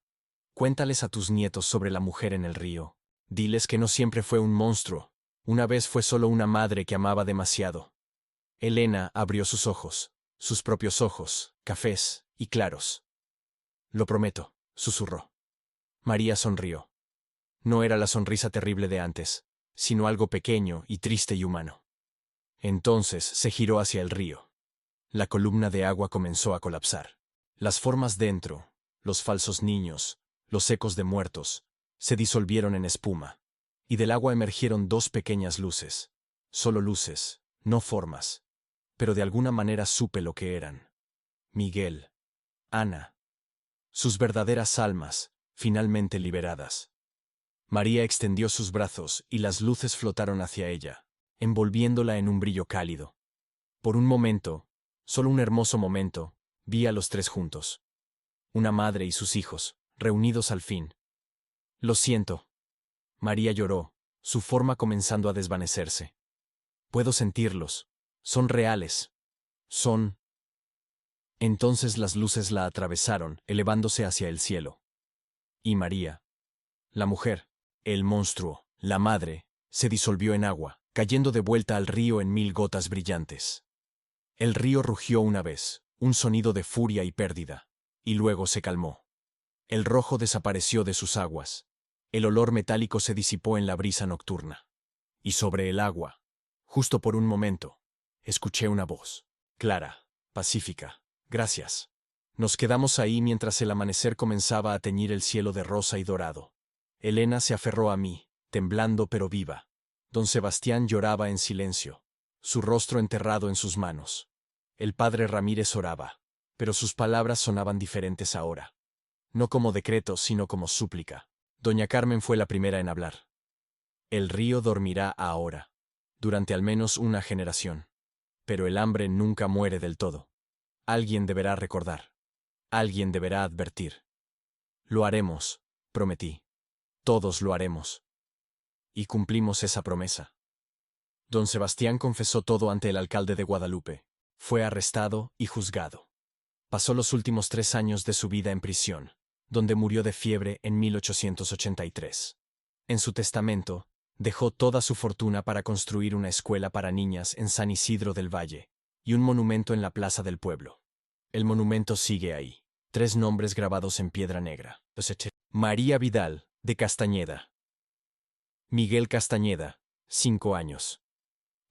cuéntales a tus nietos sobre la mujer en el río. Diles que no siempre fue un monstruo. Una vez fue solo una madre que amaba demasiado. Elena abrió sus propios ojos, cafés y claros. Lo prometo, susurró. María sonrió. No era la sonrisa terrible de antes, sino algo pequeño y triste y humano. Entonces se giró hacia el río. La columna de agua comenzó a colapsar. Las formas dentro, los falsos niños, los ecos de muertos, se disolvieron en espuma, y del agua emergieron dos pequeñas luces. Solo luces, no formas. Pero de alguna manera supe lo que eran. Miguel. Ana. Sus verdaderas almas, finalmente liberadas. María extendió sus brazos y las luces flotaron hacia ella, envolviéndola en un brillo cálido. Por un momento, solo un hermoso momento, vi a los tres juntos. Una madre y sus hijos, reunidos al fin. Lo siento. María lloró, su forma comenzando a desvanecerse. Puedo sentirlos. Son reales. Son... Entonces las luces la atravesaron, elevándose hacia el cielo. Y María, la mujer, el monstruo, la madre, se disolvió en agua, cayendo de vuelta al río en 1000 gotas brillantes. El río rugió una vez, un sonido de furia y pérdida, y luego se calmó. El rojo desapareció de sus aguas. El olor metálico se disipó en la brisa nocturna. Y sobre el agua, justo por un momento, escuché una voz, clara, pacífica. Gracias. Nos quedamos ahí mientras el amanecer comenzaba a teñir el cielo de rosa y dorado. Elena se aferró a mí, temblando pero viva. Don Sebastián lloraba en silencio, su rostro enterrado en sus manos. El padre Ramírez oraba, pero sus palabras sonaban diferentes ahora. No como decreto, sino como súplica. Doña Carmen fue la primera en hablar. El río dormirá ahora, durante al menos una generación. Pero el hambre nunca muere del todo. Alguien deberá recordar. Alguien deberá advertir. Lo haremos, prometí. Todos lo haremos. Y cumplimos esa promesa. Don Sebastián confesó todo ante el alcalde de Guadalupe. Fue arrestado y juzgado. Pasó los últimos 3 años de su vida en prisión, donde murió de fiebre en 1883. En su testamento, dejó toda su fortuna para construir una escuela para niñas en San Isidro del Valle y un monumento en la plaza del pueblo. El monumento sigue ahí. 3 nombres grabados en piedra negra. María Vidal, de Castañeda. Miguel Castañeda, 5 años.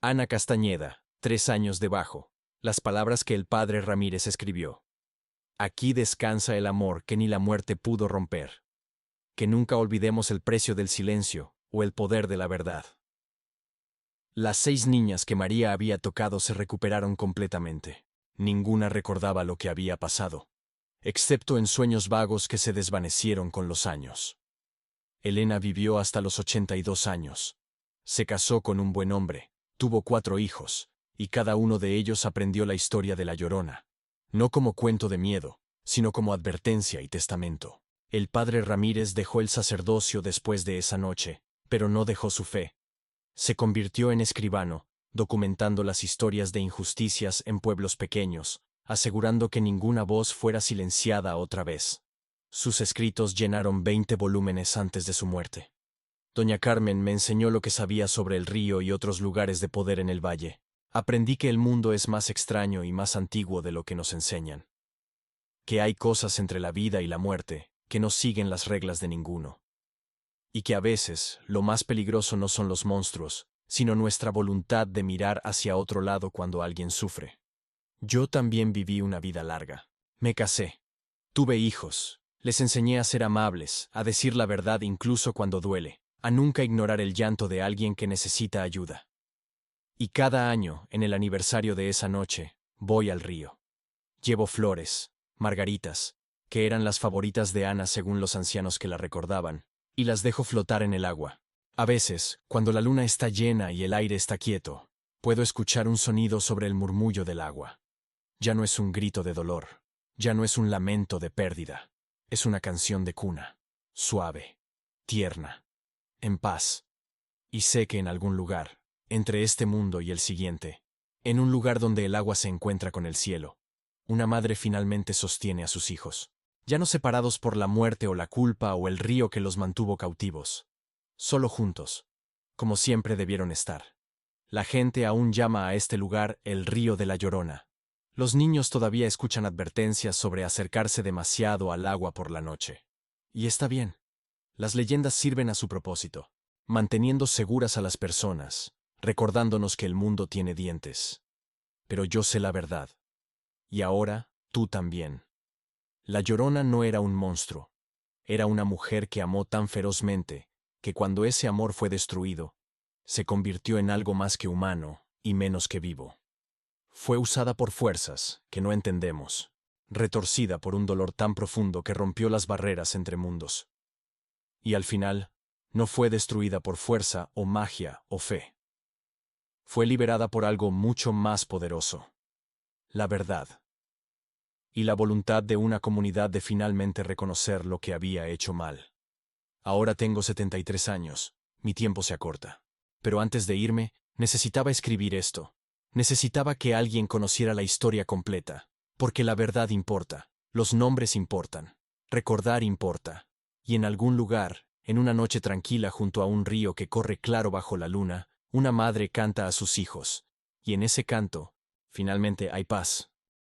Ana Castañeda, 3 años debajo. Las palabras que el padre Ramírez escribió. Aquí descansa el amor que ni la muerte pudo romper. Que nunca olvidemos el precio del silencio o el poder de la verdad. Las 6 niñas que María había tocado se recuperaron completamente. Ninguna recordaba lo que había pasado, excepto en sueños vagos que se desvanecieron con los años. Elena vivió hasta los 82 años. Se casó con un buen hombre, tuvo 4 hijos, y cada uno de ellos aprendió la historia de La Llorona. No como cuento de miedo, sino como advertencia y testamento. El padre Ramírez dejó el sacerdocio después de esa noche, pero no dejó su fe. Se convirtió en escribano, documentando las historias de injusticias en pueblos pequeños, asegurando que ninguna voz fuera silenciada otra vez. Sus escritos llenaron 20 volúmenes antes de su muerte. Doña Carmen me enseñó lo que sabía sobre el río y otros lugares de poder en el valle. Aprendí que el mundo es más extraño y más antiguo de lo que nos enseñan. Que hay cosas entre la vida y la muerte que no siguen las reglas de ninguno. Y que a veces lo más peligroso no son los monstruos, sino nuestra voluntad de mirar hacia otro lado cuando alguien sufre. Yo también viví una vida larga. Me casé. Tuve hijos. Les enseñé a ser amables, a decir la verdad incluso cuando duele, a nunca ignorar el llanto de alguien que necesita ayuda. Y cada año, en el aniversario de esa noche, voy al río. Llevo flores, margaritas, que eran las favoritas de Ana según los ancianos que la recordaban, y las dejo flotar en el agua. A veces, cuando la luna está llena y el aire está quieto, puedo escuchar un sonido sobre el murmullo del agua. Ya no es un grito de dolor, ya no es un lamento de pérdida, es una canción de cuna, suave, tierna, en paz. Y sé que en algún lugar, entre este mundo y el siguiente, en un lugar donde el agua se encuentra con el cielo, una madre finalmente sostiene a sus hijos, ya no separados por la muerte o la culpa o el río que los mantuvo cautivos, solo juntos, como siempre debieron estar. La gente aún llama a este lugar el río de la Llorona. Los niños todavía escuchan advertencias sobre acercarse demasiado al agua por la noche. Y está bien. Las leyendas sirven a su propósito, manteniendo seguras a las personas, recordándonos que el mundo tiene dientes. Pero yo sé la verdad. Y ahora, tú también. La Llorona no era un monstruo. Era una mujer que amó tan ferozmente, que cuando ese amor fue destruido, se convirtió en algo más que humano y menos que vivo. Fue usada por fuerzas que no entendemos, retorcida por un dolor tan profundo que rompió las barreras entre mundos. Y al final, no fue destruida por fuerza o magia o fe. Fue liberada por algo mucho más poderoso: la verdad. Y la voluntad de una comunidad de finalmente reconocer lo que había hecho mal. Ahora tengo 73 años, mi tiempo se acorta. Pero antes de irme, necesitaba escribir esto. Necesitaba que alguien conociera la historia completa, porque la verdad importa, los nombres importan, recordar importa. Y en algún lugar, en una noche tranquila junto a un río que corre claro bajo la luna, una madre canta a sus hijos. Y en ese canto, finalmente hay paz.